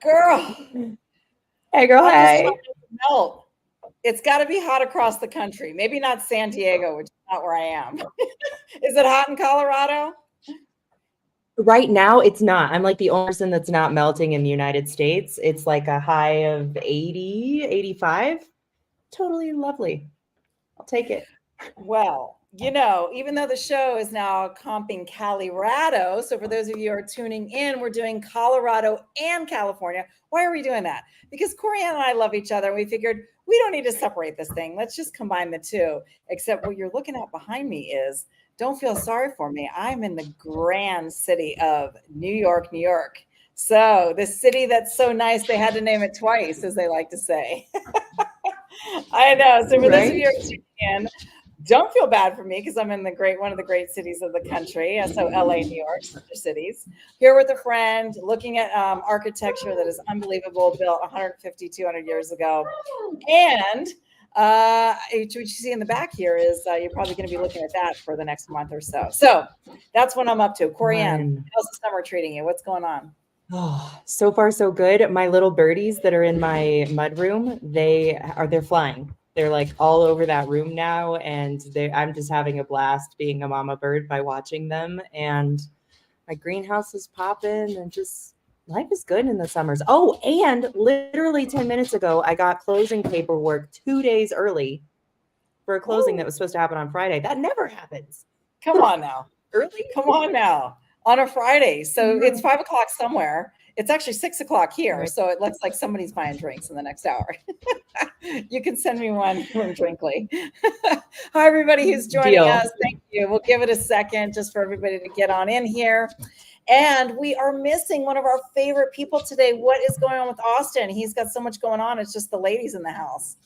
Girl. Hey, girl. I'm just Hey. trying to melt. It's got to be hot across the country. Maybe not San Diego, which is not where I am. Is it hot in Colorado? Right now, it's not. I'm like the only person that's not melting in the United States. It's like a high of 80, 85. Totally lovely. I'll take it. Well, even though the show is now comping Cali-Rado, so for those of you who are tuning in, we're doing Colorado and California. Why are we doing that? Because Corianne and I love each other. And we figured we don't need to separate this thing. Let's just combine the two. Except what you're looking at behind me is, don't feel sorry for me. I'm in the grand city of New York, New York. So the city that's so nice, they had to name it twice, as they like to say. I know. So for those of you who are tuning in, don't feel bad for me because I'm in one of the great cities of the country. So LA, New York, sister cities. Here with a friend, looking at architecture that is unbelievable, built 150, 200 years ago. And what you see in the back here is you're probably going to be looking at that for the next month or so. So that's what I'm up to. Corianne, how's the summer treating you? What's going on? Oh, so far so good. My little birdies that are in my mud room, they're flying. They're like all over that room now, and I'm just having a blast being a mama bird by watching them. And my greenhouse is popping, and just life is good in the summers. Oh, and literally 10 minutes ago, I got closing paperwork 2 days early for a closing that was supposed to happen on Friday. That never happens. Come on now. Early? Come on now. On a Friday. So it's 5 o'clock somewhere. It's actually 6 o'clock here. Right. So it looks like somebody's buying drinks in the next hour. You can send me one from Drinkly. Hi, everybody who's joining Deal. us. Thank you. We'll give it a second just for everybody to get on in here. And we are missing one of our favorite people today. What is going on with Austin? He's got so much going on. It's just the ladies in the house.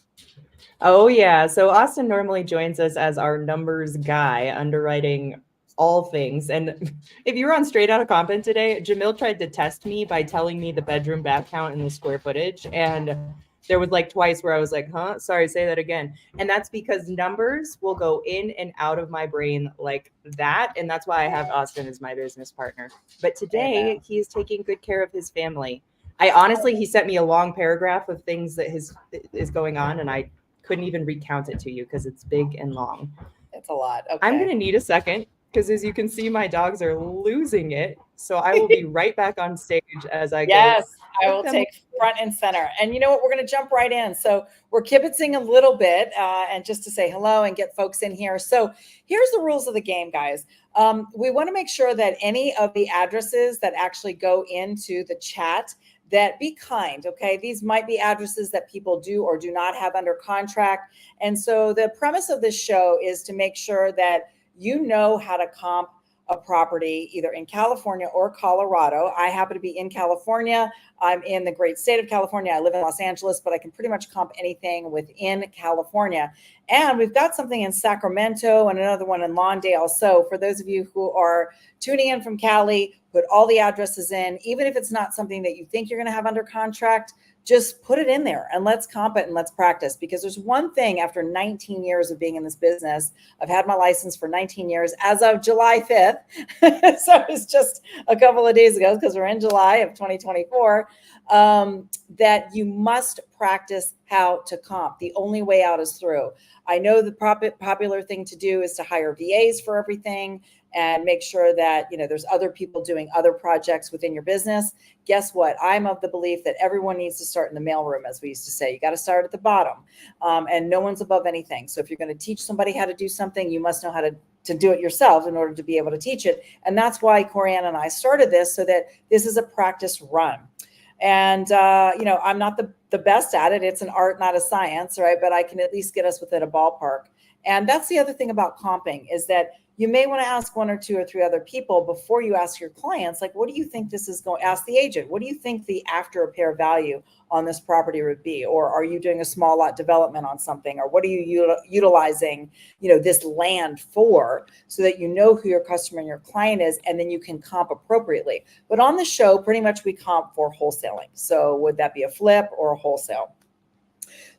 Oh, yeah. So Austin normally joins us as our numbers guy, underwriting all things. And if you were on Straight Outta Compton today, Jamil tried to test me by telling me the bedroom bath count and the square footage. And there was like twice where I was like, huh? Sorry, say that again. And that's because numbers will go in and out of my brain like that. And that's why I have Austin as my business partner. But today he is taking good care of his family. He sent me a long paragraph of things that is going on, and I couldn't even recount it to you because it's big and long. It's a lot. Okay. I'm going to need a second because as you can see, my dogs are losing it. So I will be right back on stage as I go. Yes, I will take front and center. And you know what? We're going to jump right in. So we're kibitzing a little bit and just to say hello and get folks in here. So here's the rules of the game, guys. We want to make sure that any of the addresses that actually go into the chat, that be kind, okay? These might be addresses that people do or do not have under contract. And so the premise of this show is to make sure that you know how to comp a property either in California or Colorado. I happen to be in California. I'm in the great state of California. I live in Los Angeles, but I can pretty much comp anything within California. And we've got something in Sacramento and another one in Lawndale. So for those of you who are tuning in from Cali, put all the addresses in, even if it's not something that you think you're going to have under contract, just put it in there and let's comp it and let's practice. Because there's one thing after 19 years of being in this business, I've had my license for 19 years as of July 5th. So it's just a couple of days ago because we're in July of 2024, that you must practice how to comp. The only way out is through. I know the popular thing to do is to hire VAs for everything and make sure that, there's other people doing other projects within your business. Guess what? I'm of the belief that everyone needs to start in the mailroom, as we used to say. You got to start at the bottom, and no one's above anything. So if you're going to teach somebody how to do something, you must know how to do it yourself in order to be able to teach it. And that's why Corianne and I started this, so that this is a practice run. And, I'm not the best at it. It's an art, not a science, right? But I can at least get us within a ballpark. And that's the other thing about comping is that you may want to ask one or two or three other people before you ask your clients, like, what do you think this is going to ask the agent? What do you think the after repair value on this property would be? Or are you doing a small lot development on something? Or what are you utilizing, this land for, so that you know who your customer and your client is, and then you can comp appropriately. But on the show, pretty much we comp for wholesaling. So would that be a flip or a wholesale?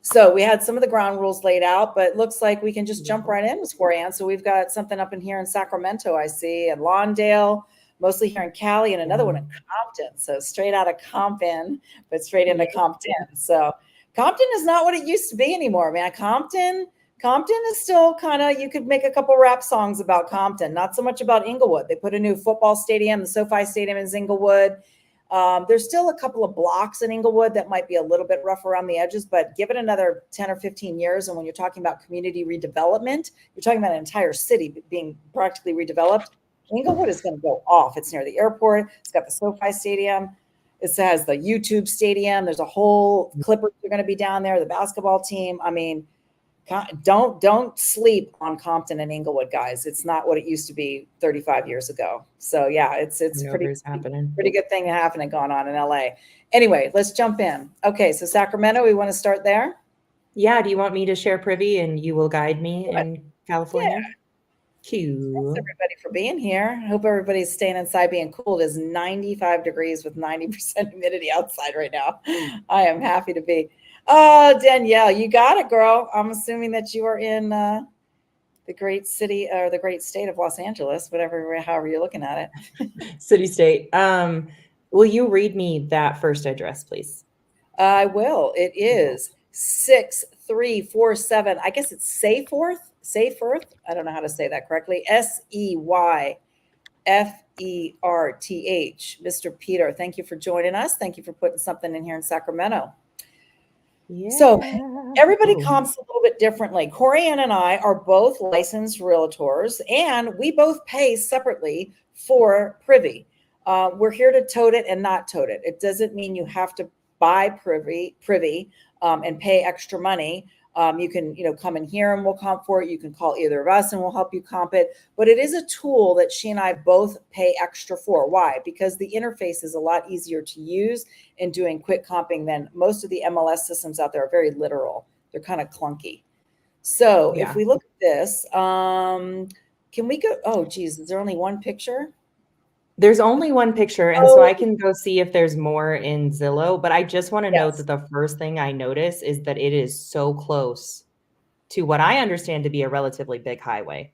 So we had some of the ground rules laid out, but it looks like we can just jump right in, Ms. Corianne. So we've got something up in here in Sacramento, I see, and Lawndale. mostly here in Cali, and another one in Compton. So straight out of Compton, but straight into Compton. So Compton is not what it used to be anymore, man. Compton is still kind of, you could make a couple rap songs about Compton, not so much about Inglewood. They put a new football stadium, the SoFi Stadium in Inglewood. There's still a couple of blocks in Inglewood that might be a little bit rough around the edges, but give it another 10 or 15 years. And when you're talking about community redevelopment, you're talking about an entire city being practically redeveloped. Inglewood is going to go off. It's near the airport. It's got the SoFi Stadium. It has the YouTube Stadium. There's a whole Clippers are going to be down there, the basketball team. I mean, don't sleep on Compton and Inglewood, guys. It's not what it used to be 35 years ago. So yeah, it's pretty good thing happening going on in LA. Anyway, let's jump in. Okay, so Sacramento, we want to start there. Yeah, do you want me to share privy and you will guide me in California? Yeah. Cool. Thanks everybody for being here. I hope everybody's staying inside being cool. It is 95 degrees with 90% humidity outside right now. I am happy to be. Oh, Danielle, you got it, girl. I'm assuming that you are in the great city or the great state of Los Angeles, however you're looking at it. City state. Will you read me that first address, please? I will. It is 6347. I guess it's Sayforth. I don't know how to say that correctly. Seyferth. Mr. Peter, thank you for joining us. Thank you for putting something in here in Sacramento. Yeah. So everybody comps a little bit differently. Corianne and I are both licensed realtors, and we both pay separately for privy. We're here to tote it and not tote it. It doesn't mean you have to buy privy and pay extra money. You can, come in here and we'll comp for it. You can call either of us and we'll help you comp it. But it is a tool that she and I both pay extra for. Why? Because the interface is a lot easier to use in doing quick comping than most of the MLS systems out there are very literal. They're kind of clunky. So if we look at this, can we go? Oh, geez, is there only one picture? There's only one picture, and so I can go see if there's more in Zillow, but I just want to note that the first thing I notice is that it is so close to what I understand to be a relatively big highway.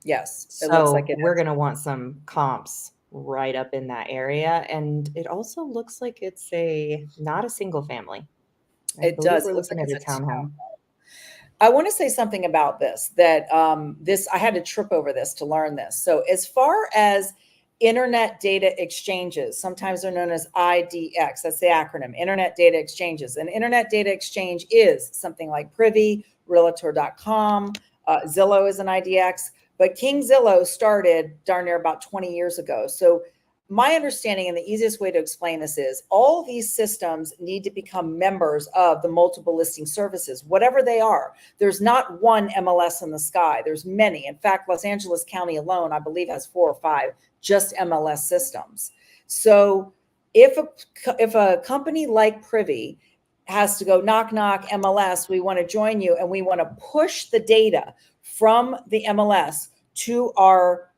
Yes. So looks like we're going to want some comps right up in that area, and it also looks like it's not a single family. It does. We're looking at a townhome. I want to say something about this, that I had to trip over this to learn this. So as far as Internet data exchanges, sometimes they're known as IDX. That's the acronym, Internet Data Exchanges. An Internet Data Exchange is something like Privy, Realtor.com, Zillow is an IDX, but King Zillow started darn near about 20 years ago. So my understanding and the easiest way to explain this is all these systems need to become members of the multiple listing services, whatever they are. There's not one MLS in the sky. There's many. In fact, Los Angeles County alone, I believe, has 4 or 5 just MLS systems. So if a company like Privy has to go knock, knock, MLS, we want to join you, and we want to push the data from the MLS to our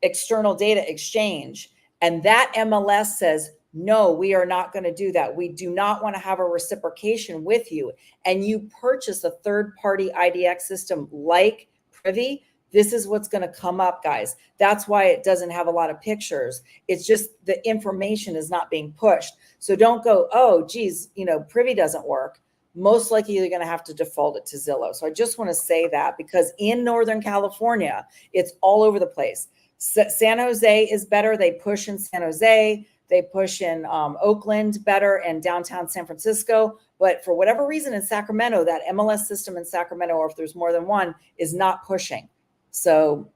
external data exchange, and that MLS says, no, we are not going to do that. We do not want to have a reciprocation with you. And you purchase a third-party IDX system like Privy, this is what's going to come up, guys. That's why it doesn't have a lot of pictures. It's just the information is not being pushed. So don't go, oh, geez, Privy doesn't work. Most likely you're going to have to default it to Zillow. So I just want to say that, because in Northern California, it's all over the place. San Jose is better. They push in San Jose. They push in Oakland better, and downtown San Francisco. But for whatever reason in Sacramento, that MLS system in Sacramento, or if there's more than one, is not pushing. So,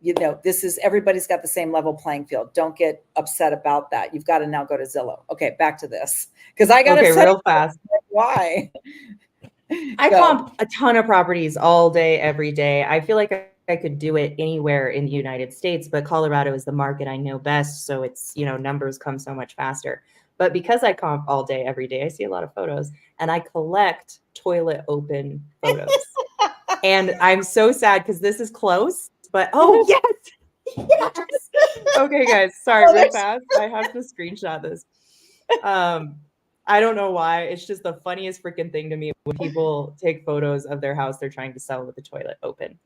everybody's got the same level playing field. Don't get upset about that. You've got to now go to Zillow. Okay, back to this, because I got upset real fast. Why? I comp a ton of properties all day, every day. I feel like I could do it anywhere in the United States, but Colorado is the market I know best. So it's, numbers come so much faster. But because I comp all day, every day, I see a lot of photos, and I collect toilet open photos. And I'm so sad because this is close, but yes. Okay, guys, sorry, real fast. I have to screenshot this. I don't know why. It's just the funniest freaking thing to me when people take photos of their house they're trying to sell with the toilet open.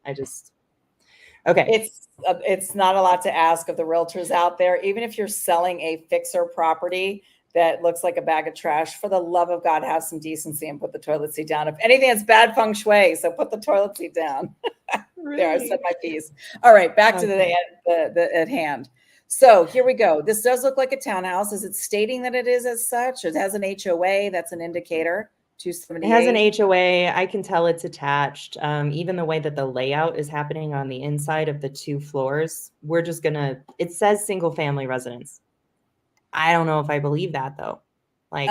Okay. It's not a lot to ask of the realtors out there. Even if you're selling a fixer property that looks like a bag of trash, for the love of God, have some decency and put the toilet seat down. If anything, it's bad feng shui, so put the toilet seat down. Really? There, I said my piece. All right, back to the at hand. So here we go. This does look like a townhouse. Is it stating that it is as such? It has an HOA. That's an indicator. It has an HOA. I can tell it's attached. Even the way that the layout is happening on the inside of the 2 floors, we're just gonna, it says single family residence. I don't know if I believe that though. Like,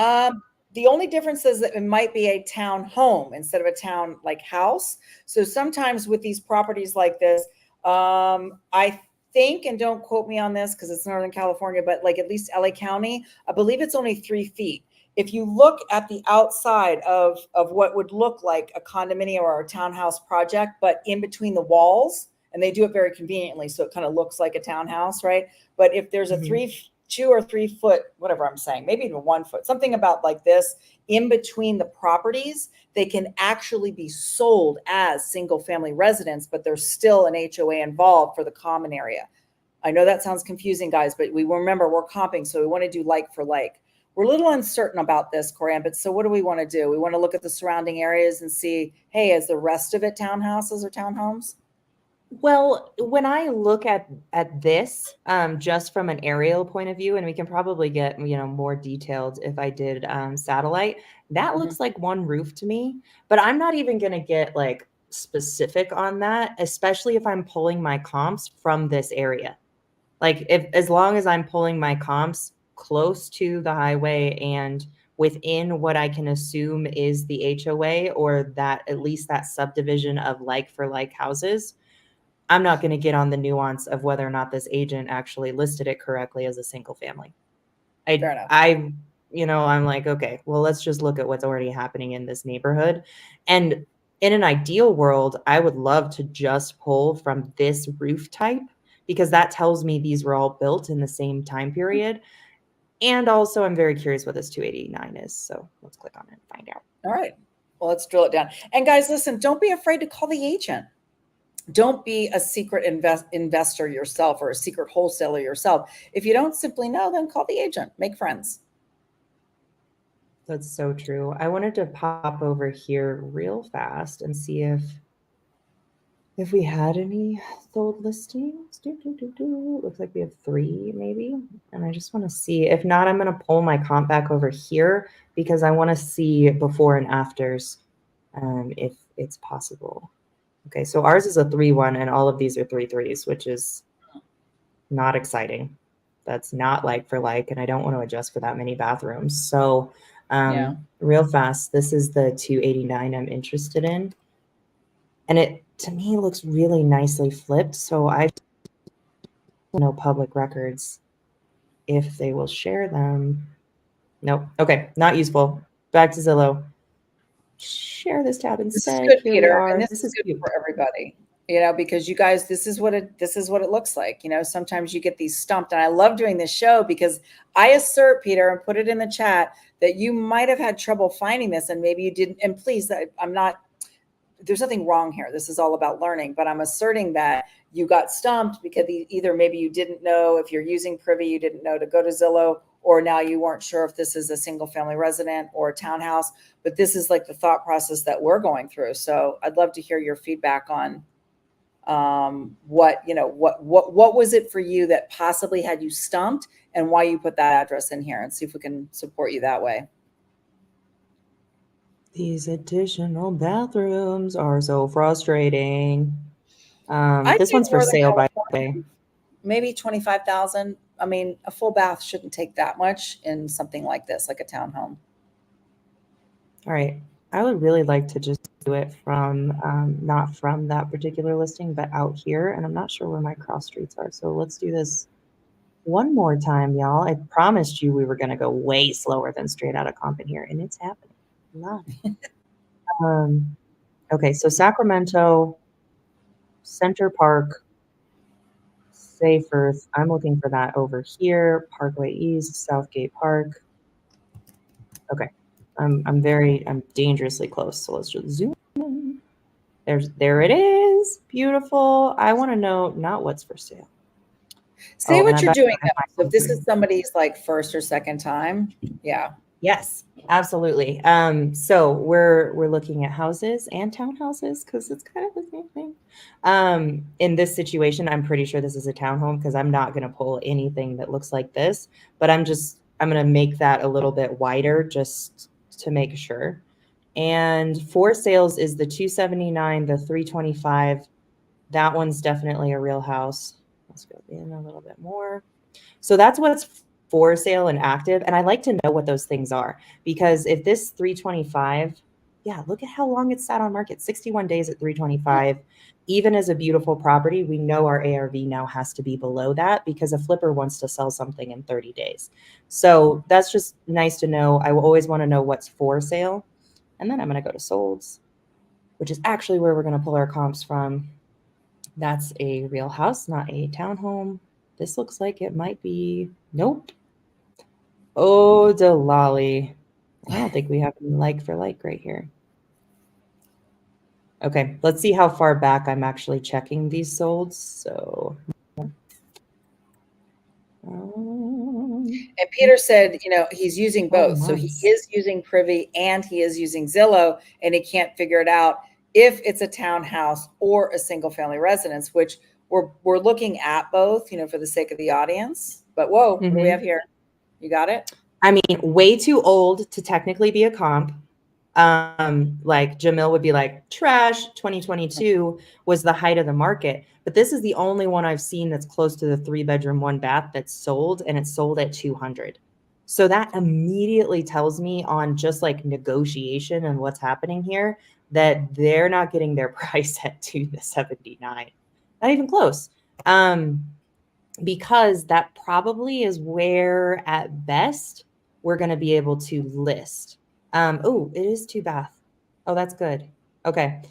the only difference is that it might be a town home instead of a town like house. So sometimes with these properties like this, I think, and don't quote me on this because it's Northern California, but like at least LA County, I believe it's only 3 feet. If you look at the outside of what would look like a condominium or a townhouse project, but in between the walls, and they do it very conveniently, so it kind of looks like a townhouse, right? But if there's a 2 or 3 foot, whatever I'm saying, maybe even 1 foot, something about like this in between the properties, they can actually be sold as single family residence, but there's still an HOA involved for the common area. I know that sounds confusing, guys, but we remember we're comping, so we want to do like for like. We're a little uncertain about this, Coram, but so what do we want to do? We want to look at the surrounding areas and see, hey, is the rest of it townhouses or townhomes? well, when I look at this, just from an aerial point of view, and we can probably get, more detailed if I did satellite, that looks like one roof to me. But I'm not even going to get like specific on that, especially if I'm pulling my comps from this area. Like as long as I'm pulling my comps close to the highway and within what I can assume is the HOA or that at least that subdivision of like for like houses, I'm not going to get on the nuance of whether or not this agent actually listed it correctly as a single family. Fair enough. I'm like, okay, well, let's just look at what's already happening in this neighborhood. And in an ideal world, I would love to just pull from this roof type because that tells me these were all built in the same time period. And also, I'm very curious what this 289 is. So let's click on it and find out. All right. Well, let's drill it down. And guys, listen, don't be afraid to call the agent. Don't be a secret investor yourself or a secret wholesaler yourself. If you don't simply know, then call the agent. Make friends. That's so true. I wanted to pop over here real fast and see if we had any sold listings. Looks like we have 3 maybe. And I just want to see. If not, I'm going to pull my comp back over here because I want to see before and afters if it's possible. Okay, so ours is a 3-1 and all of these are 3-3s, which is not exciting. That's not like for like, and I don't want to adjust for that many bathrooms. So real fast, this is the 289 I'm interested in. And it, to me, looks really nicely flipped. So I know public records if they will share them. Nope. Okay, not useful. Back to Zillow. Share this tab instead. This is good, Here Peter, we are. and this is good for everybody. Because you guys, this is what it looks like. Sometimes you get these stumped, and I love doing this show because I assert, Peter, and put it in the chat that you might have had trouble finding this, and maybe you didn't. And please, I'm not. There's nothing wrong here. This is all about learning, but I'm asserting that you got stumped because either maybe you didn't know if you're using Privy, you didn't know to go to Zillow, or now you weren't sure if this is a single family resident or a townhouse. But this is like the thought process that we're going through. So I'd love to hear your feedback on what was it for you that possibly had you stumped and why you put that address in here, and see if we can support you that way. These additional bathrooms are so frustrating. This one's for sale, by the way. Maybe 25,000. I mean, a full bath shouldn't take that much in something like this, like a townhome. All right. I would really like to just do it from, not from that particular listing, but out here. And I'm not sure where my cross streets are. So let's do this one more time, y'all. I promised you we were going to go way slower than straight out of comp in here, and it's happening. Okay, so Sacramento, Center Park, Sayforth. I'm looking for that over here. Parkway East, Southgate Park. Okay, I'm dangerously close. So let's just zoom in. There it is. is beautiful. I want to know not what's for sale. Say what and you're I bet doing I though. find So if this is something. somebody's like first or second time, yeah. Yes, absolutely. So we're looking at houses and townhouses because it's kind of the same thing. In this situation, I'm pretty sure this is a townhome because I'm not going to pull anything that looks like this, but I'm going to make that a little bit wider just to make sure. And for sales is the 279, the 325. That one's definitely a real house. Let's go in a little bit more. So that's what's for sale and active. And I like to know what those things are because if this 325, yeah, look at how long it's sat on market, 61 days at 325. Even as a beautiful property, we know our ARV now has to be below that because a flipper wants to sell something in 30 days. So that's just nice to know. I will always want to know what's for sale. And then I'm going to go to solds, which is actually where we're going to pull our comps from. That's a real house, not a townhome. This looks like it might be, nope. Oh, Delali. I don't think we have any like for like right here. Okay, let's see how far back I'm actually checking these solds. So, And Peter said, he's using both. So he is using Privy and he is using Zillow, and he can't figure it out if it's a townhouse or a single family residence, which we're looking at both, for the sake of the audience. But whoa, what do we have here? You got it? I mean, way too old to technically be a comp. Like Jamil would be like, trash, 2022 was the height of the market. But this is the only one I've seen that's close to the 3-bedroom, 1-bath that's sold, and it's sold at 200. So that immediately tells me on just like negotiation and what's happening here that they're not getting their price at 279. Not even close. Because that probably is where at best we're going to be able to list. Oh, it is 2-bath. Oh, that's good. Okay.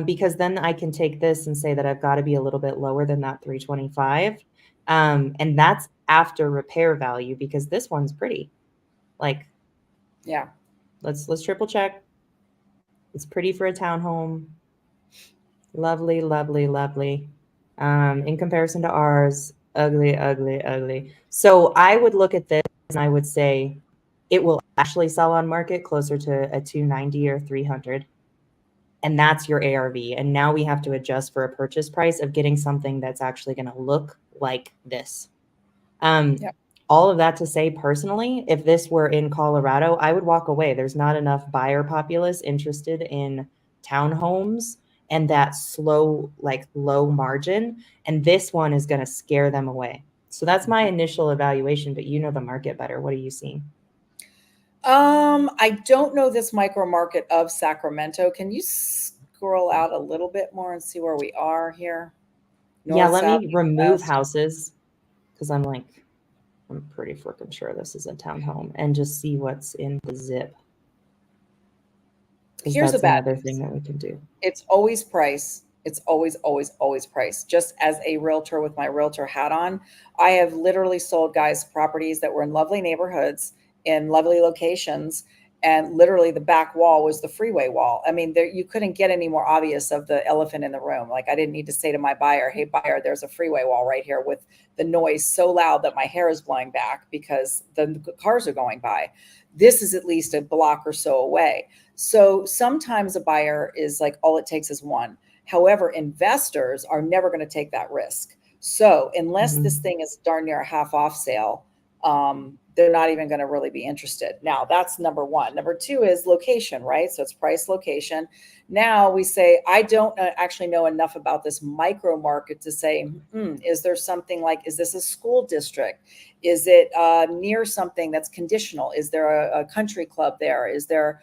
Because then I can take this and say that I've got to be a little bit lower than that 325. And that's after repair value because this one's pretty. Like, yeah. Let's triple check. It's pretty for a townhome. Lovely, lovely, lovely. In comparison to ours, ugly, ugly, ugly. So I would look at this and I would say it will actually sell on market closer to a 290 or 300. And that's your ARV. And now we have to adjust for a purchase price of getting something that's actually going to look like this. All of that to say, personally, if this were in Colorado, I would walk away. There's not enough buyer populace interested in townhomes and that slow, like low margin. And this one is going to scare them away. So that's my initial evaluation, but you know the market better. What are you seeing? I don't know this micro market of Sacramento. Can you scroll out a little bit more and see where we are here? North, let me remove houses because I'm pretty freaking sure this is a townhome and just see what's in the zip. Here's the bad another thing that we can do. It's always price. It's always, always, always price. Just as a realtor with my realtor hat on, I have literally sold guys properties that were in lovely neighborhoods in lovely locations. And literally the back wall was the freeway wall. I mean, you couldn't get any more obvious of the elephant in the room. Like I didn't need to say to my buyer, hey buyer, there's a freeway wall right here with the noise so loud that my hair is blowing back because the cars are going by. This is at least a block or so away. So sometimes a buyer is like, all it takes is one. However, investors are never going to take that risk. So unless this thing is darn near a half off sale, they're not even going to really be interested. Now that's number one. Number two is location, right? So it's price, location. Now we say, I don't actually know enough about this micro market to say, is there something like, is this a school district? Is it near something that's conditional? Is there a country club there? Is there,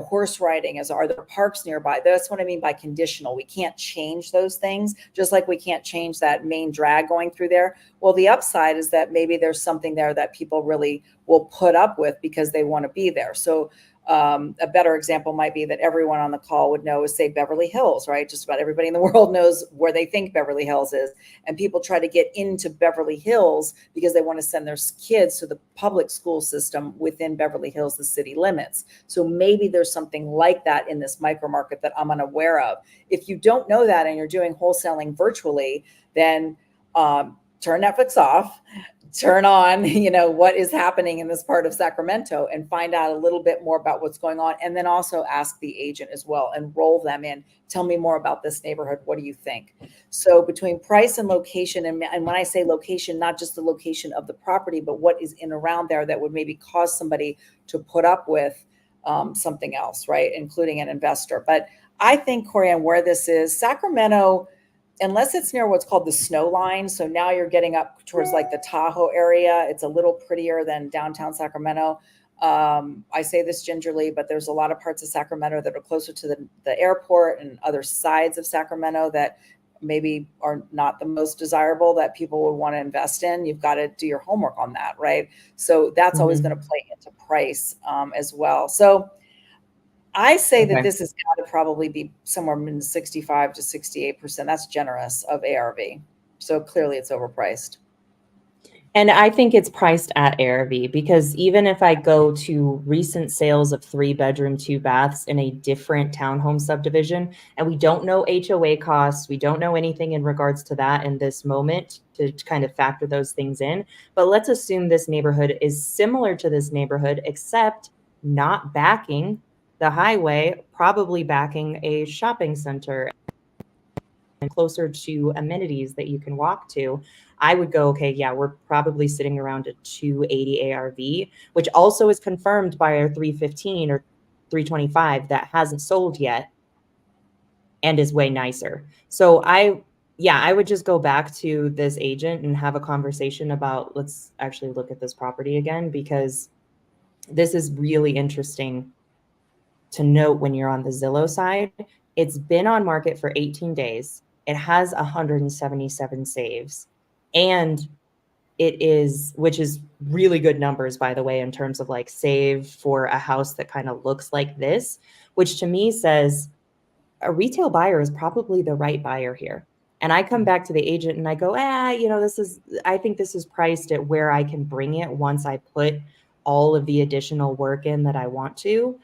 horse riding? Are there parks nearby? That's what I mean by conditional. We can't change those things, just like we can't change that main drag going through there. Well, the upside is that maybe there's something there that people really will put up with because they want to be there. So a better example might be that everyone on the call would know is, say, Beverly Hills, right? Just about everybody in the world knows where they think Beverly Hills is. And people try to get into Beverly Hills because they want to send their kids to the public school system within Beverly Hills, the city limits. So maybe there's something like that in this micro market that I'm unaware of. If you don't know that and you're doing wholesaling virtually, then turn Netflix off, turn on, what is happening in this part of Sacramento, and find out a little bit more about what's going on. And then also ask the agent as well and roll them in. Tell me more about this neighborhood. What do you think? So between price and location, and when I say location, not just the location of the property, but what is in around there that would maybe cause somebody to put up with something else, right? Including an investor. But I think, Corianne, where this is, Sacramento, unless it's near what's called the snow line. So now you're getting up towards like the Tahoe area. It's a little prettier than downtown Sacramento. I say this gingerly, but there's a lot of parts of Sacramento that are closer to the airport and other sides of Sacramento that maybe are not the most desirable that people would want to invest in. You've got to do your homework on that, right? So that's always going to play into price as well. So I say that this has got to probably be somewhere in 65 to 68%. That's generous of ARV. So clearly it's overpriced. And I think it's priced at ARV because even if I go to recent sales of 3-bedroom, 2 baths in a different townhome subdivision, and we don't know HOA costs, we don't know anything in regards to that in this moment to kind of factor those things in. But let's assume this neighborhood is similar to this neighborhood, except not backing the highway, probably backing a shopping center and closer to amenities that you can walk to. I would go, okay, yeah, we're probably sitting around a 280 ARV, which also is confirmed by our 315 or 325 that hasn't sold yet and is way nicer. So I would just go back to this agent and have a conversation about, let's actually look at this property again, because this is really interesting to note when you're on the Zillow side. It's been on market for 18 days. It has 177 saves. And it is, which is really good numbers, by the way, in terms of like save for a house that kind of looks like this, which to me says a retail buyer is probably the right buyer here. And I come back to the agent and I go, I think this is priced at where I can bring it once I put all of the additional work in that I want to.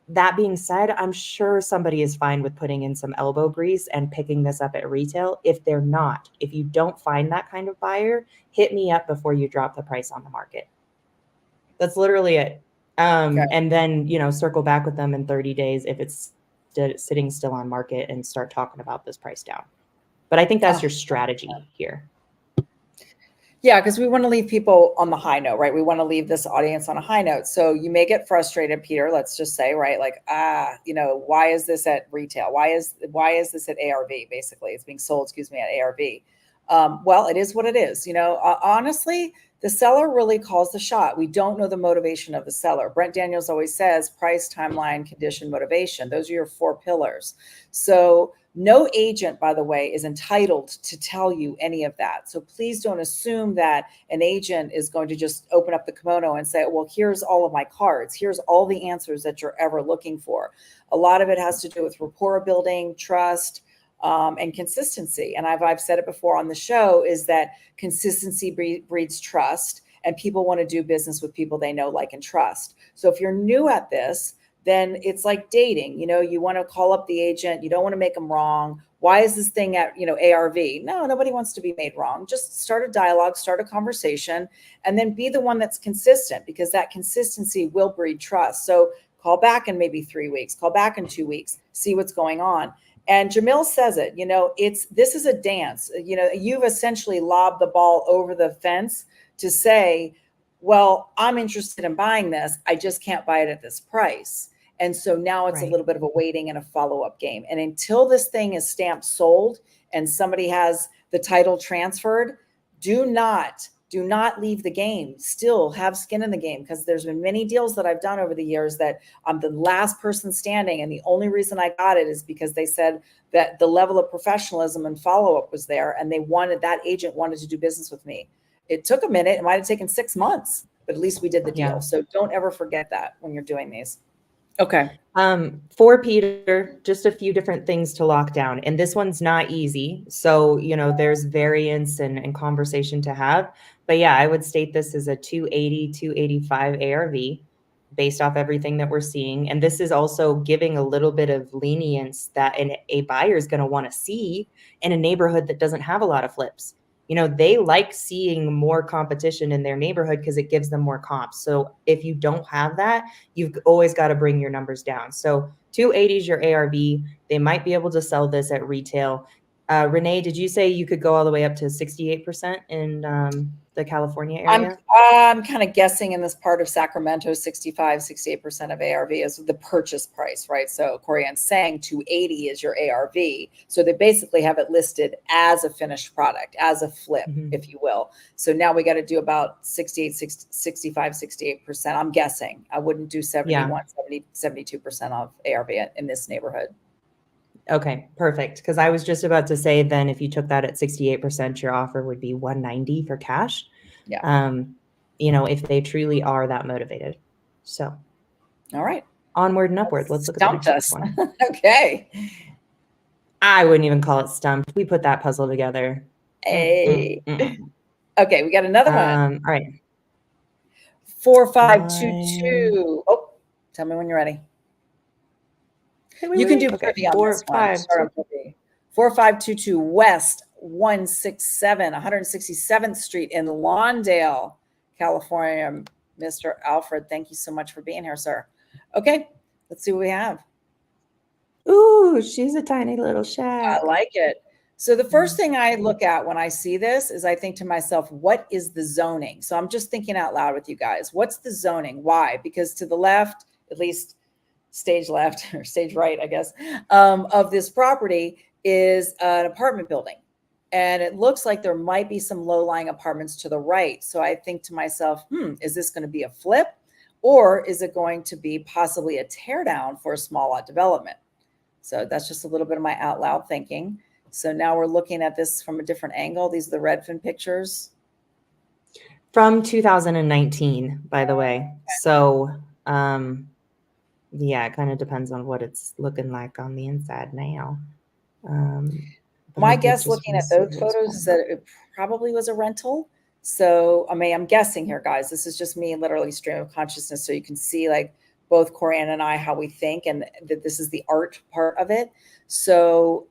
That being said, I'm sure somebody is fine with putting in some elbow grease and picking this up at retail. If they're not, if you don't find that kind of buyer, hit me up before you drop the price on the market. That's literally it. Okay. And then, circle back with them in 30 days if it's sitting still on market and start talking about this price down. But I think that's your strategy here. Yeah, because we want to leave people on the high note, right? We want to leave this audience on a high note. So you may get frustrated, Peter, let's just say, right? Like, why is this at retail? Why is this at ARV? Basically, it's being sold, at ARV. Well, it is what it is. Honestly, the seller really calls the shot. We don't know the motivation of the seller. Brent Daniels always says price, timeline, condition, motivation. Those are your 4 pillars. So no agent, by the way, is entitled to tell you any of that. So please don't assume that an agent is going to just open up the kimono and say, well, here's all of my cards. Here's all the answers that you're ever looking for. A lot of it has to do with rapport building, trust, and consistency. And I've said it before on the show, is that consistency breeds trust, and people want to do business with people they know, like, and trust. So if you're new at this, then it's like dating. You want to call up the agent. You don't want to make them wrong. Why is this thing at, ARV? No, nobody wants to be made wrong. Just start a dialogue, start a conversation, and then be the one that's consistent, because that consistency will breed trust. So call back in maybe 3 weeks, call back in 2 weeks, see what's going on. And Jamil says it, this is a dance. You've essentially lobbed the ball over the fence to say, well, I'm interested in buying this. I just can't buy it at this price. And so now it's a little bit of a waiting and a follow-up game. And until this thing is stamped sold and somebody has the title transferred, do not leave the game. Still have skin in the game, because there's been many deals that I've done over the years that I'm the last person standing. And the only reason I got it is because they said that the level of professionalism and follow-up was there, and that agent wanted to do business with me. It took a minute. It might've taken 6 months, but at least we did the deal. Yeah. So don't ever forget that when you're doing these. Okay. For Peter, just a few different things to lock down. And this one's not easy. So, there's variance and conversation to have. But yeah, I would state this as a 280, 285 ARV based off everything that we're seeing. And this is also giving a little bit of lenience that a buyer is going to want to see in a neighborhood that doesn't have a lot of flips. They like seeing more competition in their neighborhood because it gives them more comps. So if you don't have that, you've always got to bring your numbers down. So 280 is your ARV. They might be able to sell this at retail. Renee, did you say you could go all the way up to 68% in the California area? I'm kind of guessing in this part of Sacramento, 68% of ARV is the purchase price, right? So Corian's saying 280 is your ARV. So they basically have it listed as a finished product, as a flip, if you will. So now we got to do about 68%. I'm guessing. I wouldn't do 72% of ARV in this neighborhood. Okay, perfect. Because I was just about to say then if you took that at 68%, your offer would be 190 for cash. Yeah. If they truly are that motivated. So, all right. Onward and upward. Let's look at the next one. Okay. I wouldn't even call it stumped. We put that puzzle together. Hey. Okay, we got another one. All right. 4522. Oh, tell me when you're ready. You can do privy on this one. 4522 West 167th Street in Lawndale, California. Mr. Alfred, thank you so much for being here, sir. Okay, let's see what we have. Ooh, she's a tiny little shack. I like it. So the first thing I look at when I see this is I think to myself, what is the zoning? So I'm just thinking out loud with you guys. What's the zoning? Why? Because to the left, at least stage left or stage right, I guess, of this property is an apartment building. And it looks like there might be some low-lying apartments to the right. So I think to myself, is this going to be a flip? Or is it going to be possibly a tear down for a small lot development? So that's just a little bit of my out loud thinking. So now we're looking at this from a different angle. These are the Redfin pictures. From 2019, by the way. So, yeah, it kind of depends on what it's looking like on the inside now. My guess looking at those photos is that it probably was a rental. So, I mean, I'm guessing here, guys. This is just me literally stream of consciousness. So you can see like both Corianne and I, how we think, and that this is the art part of it. So,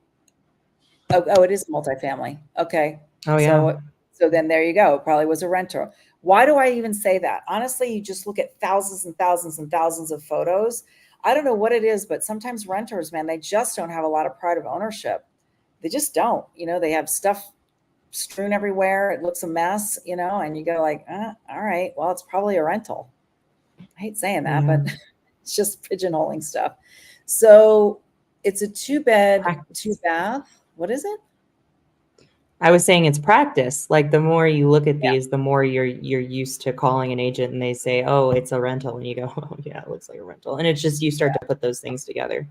oh, it is multifamily. Okay. Oh, yeah. So then there you go. It probably was a renter. Why do I even say that? Honestly, you just look at thousands and thousands and thousands of photos. I don't know what it is, but sometimes renters, man, they just don't have a lot of pride of ownership. They just don't. They have stuff strewn everywhere. It looks a mess, and you go like, all right, well, it's probably a rental. I hate saying that, but it's just pigeonholing stuff. So it's a 2-bed, 2-bath. What is it? I was saying it's practice. Like the more you look at these, the more you're used to calling an agent and they say, oh, it's a rental. And you go, oh, yeah, it looks like a rental. And it's just you start to put those things together.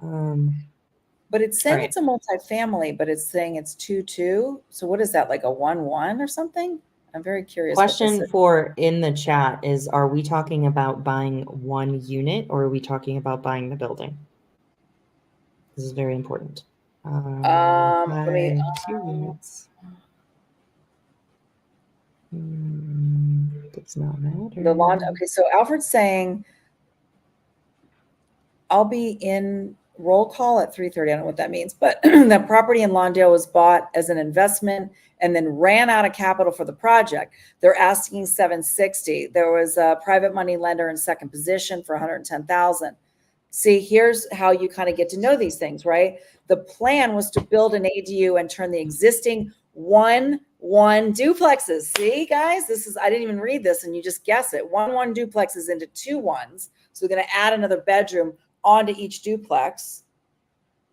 But it's saying it's a multifamily, but it's saying it's 2-2. So what is that, like a 1-1 or something? I'm very curious. Question for in the chat is, are we talking about buying one unit or are we talking about buying the building? This is very important. Let me 2 units. Does not matter. Okay, so Alfred's saying I'll be in roll call at 3:30. I don't know what that means, but that property in Lawndale was bought as an investment and then ran out of capital for the project. They're asking $760. There was a private money lender in second position for $110,000. See, here's how you kind of get to know these things, right? The plan was to build an ADU and turn the existing 1-1 duplexes. See, guys, I didn't even read this and you just guess it. 1-1 duplexes into 2-1s. So we're going to add another bedroom onto each duplex.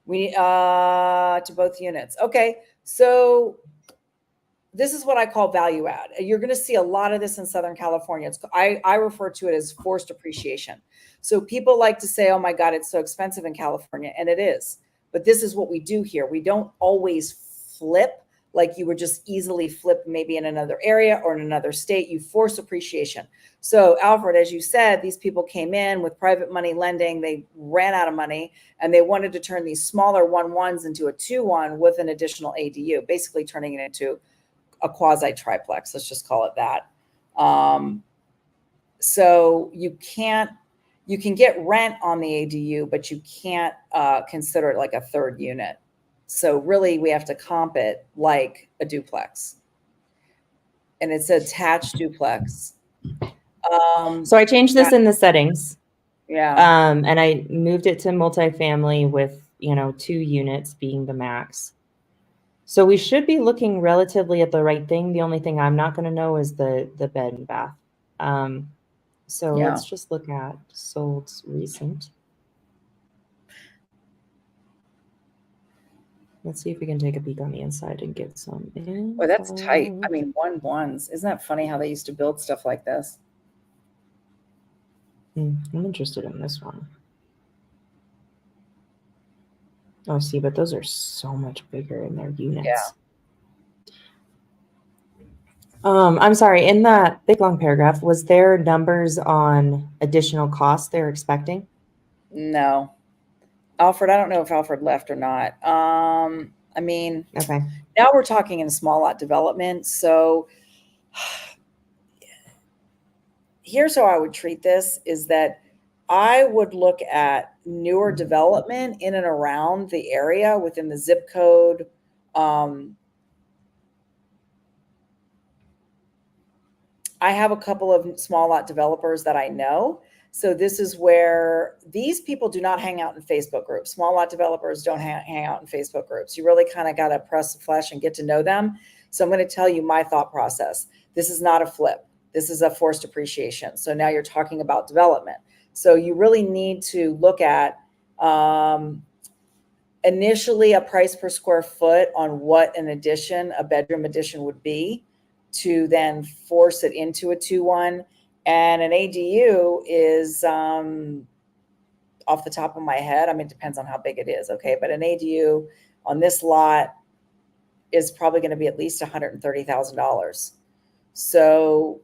To both units. Okay, so this is what I call value add. You're going to see a lot of this in Southern California. I refer to it as forced appreciation. So people like to say, oh my God, it's so expensive in California. And it is. But this is what we do here. We don't always flip like you would just easily flip maybe in another area or in another state. You force appreciation. So Alfred, as you said, these people came in with private money lending. They ran out of money and they wanted to turn these smaller 1-1s into a 2-1 with an additional ADU, basically turning it into a quasi triplex. Let's just call it that. So you can get rent on the ADU, but you can't consider it like a third unit. So really we have to comp it like a duplex, and it's an attached duplex. So I changed this in the settings. Yeah. And I moved it to multifamily with, 2 units being the max. So we should be looking relatively at the right thing. The only thing I'm not going to know is the bed and bath. So Yeah. let's just look at sold recent. Let's see if we can take a peek on the inside and get some info. Oh, that's tight. I mean, 1-1s. Isn't that funny how they used to build stuff like this? I'm interested in this one. Oh, see, but those are so much bigger in their units. Yeah. I'm sorry, in that big long paragraph, was there numbers on additional costs they're expecting? No. Alfred, I don't know if Alfred left or not. I mean, okay. Now we're talking in small lot development. So here's how I would treat this is that I would look at newer development in and around the area within the zip code. I have a couple of small lot developers that I know. So this is where these people do not hang out in Facebook groups. Small lot developers don't hang out in Facebook groups. You really kind of got to press the flesh and get to know them. So I'm going to tell you my thought process. This is not a flip. This is a forced appreciation. So now you're talking about development. So you really need to look at initially a price per square foot on what an addition, a bedroom addition would be, to then force it into a 2-1. And an ADU is off the top of my head. I mean, it depends on how big it is. Okay. But an ADU on this lot is probably going to be at least $130,000. So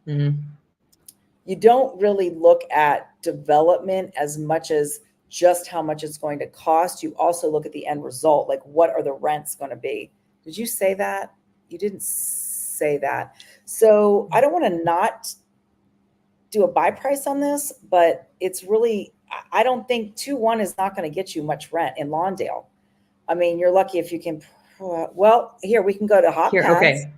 you don't really look at development as much as just how much it's going to cost. You also look at the end result. Like, what are the rents going to be? Did you say that? You didn't say that. So I don't want to not do a buy price on this, but it's really, I don't think 2-1 is not going to get you much rent in Lawndale. I mean, you're lucky if you can, well, here we can go to hot pads. Okay.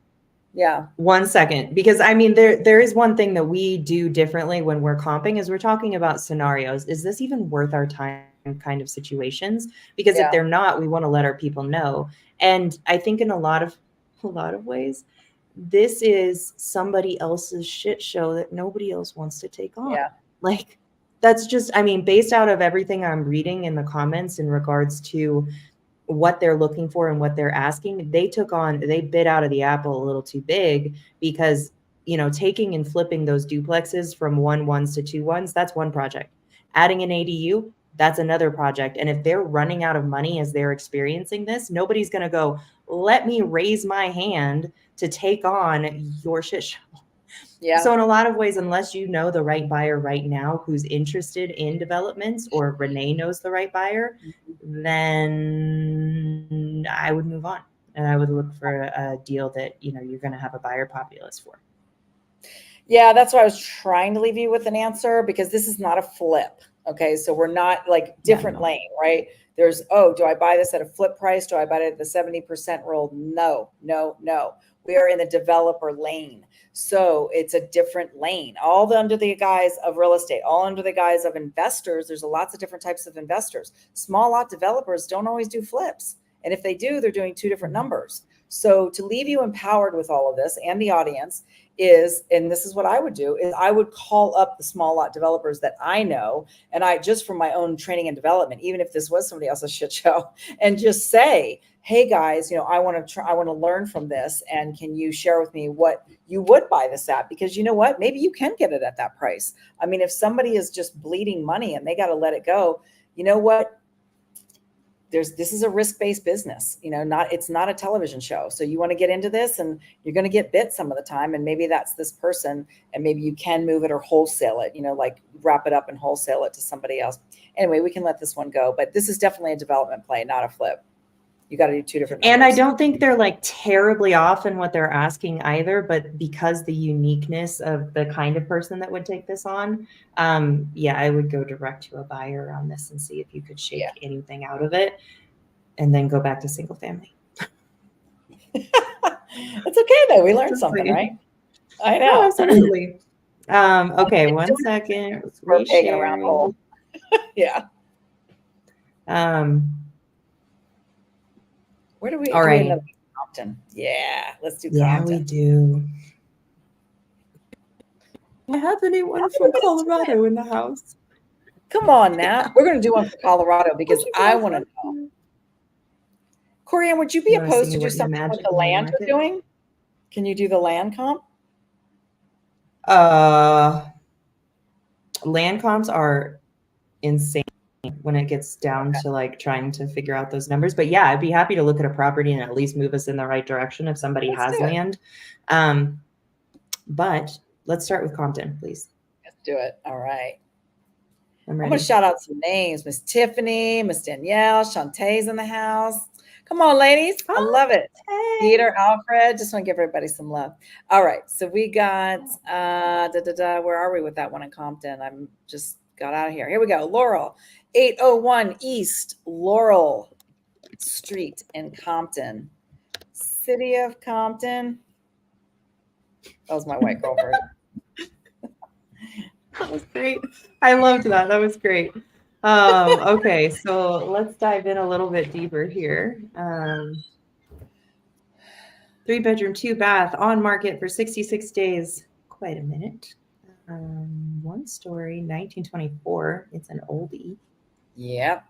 Yeah. 1 second, because I mean, there is one thing that we do differently when we're comping is we're talking about scenarios. Is this even worth our time kind of situations? Because if they're not, we want to let our people know. And I think in a lot of ways, this is somebody else's shit show that nobody else wants to take on. Yeah. Like, that's just, I mean, based out of everything I'm reading in the comments in regards to what they're looking for and what they're asking, they bit out of the apple a little too big, because, taking and flipping those duplexes from 1-1s to 2-1s, that's one project. Adding an ADU, that's another project. And if they're running out of money as they're experiencing this, nobody's going to go, let me raise my hand to take on your shit show. Yeah. So in a lot of ways, unless you know the right buyer right now who's interested in developments, or Renee knows the right buyer, then I would move on and I would look for a deal that, you're going to have a buyer populace for. Yeah, that's why I was trying to leave you with an answer, because this is not a flip. Okay. So we're not like different lane, right? There's, do I buy this at a flip price? Do I buy it at the 70% rule? No. We are in the developer lane. So it's a different lane, all under the guise of real estate, all under the guise of investors. There's lots of different types of investors. Small lot developers don't always do flips. And if they do, they're doing 2 different numbers. So to leave you empowered with all of this and the audience is, and this is what I would do, is I would call up the small lot developers that I know, and I just from my own training and development, even if this was somebody else's shit show, and just say, hey guys, I want to learn from this, and can you share with me what you would buy this at? Because you know what, maybe you can get it at that price. I mean, if somebody is just bleeding money and they got to let it go, you know what? this is a risk-based business, it's not a television show. So you want to get into this and you're going to get bit some of the time. And maybe that's this person, and maybe you can move it or wholesale it, like wrap it up and wholesale it to somebody else. Anyway, we can let this one go, but this is definitely a development play, not a flip. You got to do two different numbers. And I don't think they're like terribly off in what they're asking either, but because the uniqueness of the kind of person that would take this on, I would go direct to a buyer on this and see if you could shake anything out of it, and then go back to single family. It's okay though. We learned something, right? I know. Oh, absolutely. Okay, 1 second. We're pegging around the hole. Yeah. Where do we? All right. Compton. Yeah, let's do Compton. Yeah, we do. I have anyone from Colorado in the house? Come on now. We're going to do one for Colorado because I want to know. Corianne, would you be opposed to do something with the land we're doing? Can you do the land comp? Land comps are insane when it gets down to like trying to figure out those numbers. But yeah, I'd be happy to look at a property and at least move us in the right direction if somebody has land. But let's start with Compton, please. Let's do it. All right. I'm going to shout out some names. Miss Tiffany, Miss Danielle, Shantae's in the house. Come on, ladies. I love it. Hey. Peter, Alfred. Just want to give everybody some love. All right. So we got, where are we with that one in Compton? I'm just got out of here. Here we go. Laurel, 801 East Laurel Street in Compton. City of Compton. That was my white girl version. That was great. I loved that. That was great. Okay, so let's dive in a little bit deeper here. 3-bedroom, 2-bath, on market for 66 days. Quite a minute. 1-story, 1924. It's an oldie. Yep.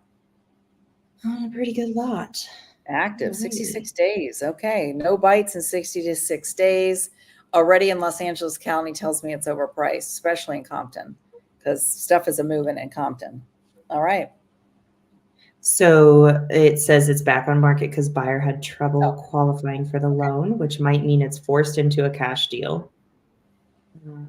On a pretty good lot. Active, 66 days. Okay, no bites in 66 days. Already in Los Angeles County tells me it's overpriced, especially in Compton, because stuff is a moving in Compton. All right. So it says it's back on market because buyer had trouble qualifying for the loan, which might mean it's forced into a cash deal.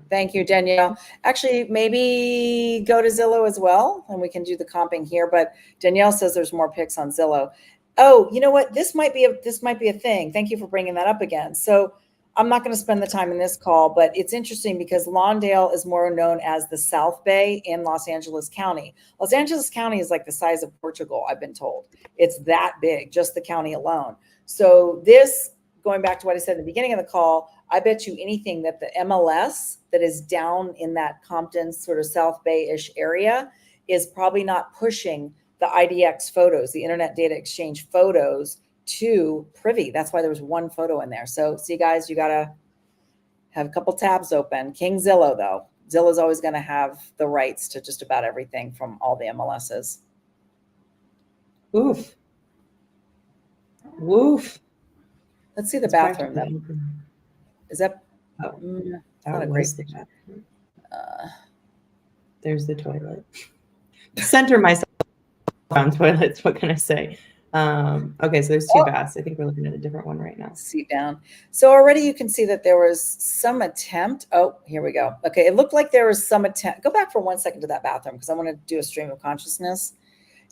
Thank you, Danielle. Actually, maybe go to Zillow as well, and we can do the comping here. But Danielle says there's more picks on Zillow. Oh, you know what? This might be a thing. Thank you for bringing that up again. So I'm not going to spend the time in this call, but it's interesting because Lawndale is more known as the South Bay in Los Angeles County. Los Angeles County is like the size of Portugal, I've been told. It's that big, just the county alone. So this, going back to what I said at the beginning of the call, I bet you anything that the MLS that is down in that Compton sort of South Bay-ish area is probably not pushing the IDX photos, the Internet Data Exchange photos, to Privy. That's why there was one photo in there. So see, guys, you got to have a couple tabs open. King Zillow, though. Zillow's always going to have the rights to just about everything from all the MLSs. Oof. Woof. Let's see the bathroom, though. Is that? Oh, not a great picture. There's the toilet. Center myself on toilets. What can I say? Okay, so there's 2 baths. I think we're looking at a different one right now. Seat down. So already you can see that there was some attempt. Oh, here we go. Okay, it looked like there was some attempt. Go back for 1 second to that bathroom because I want to do a stream of consciousness.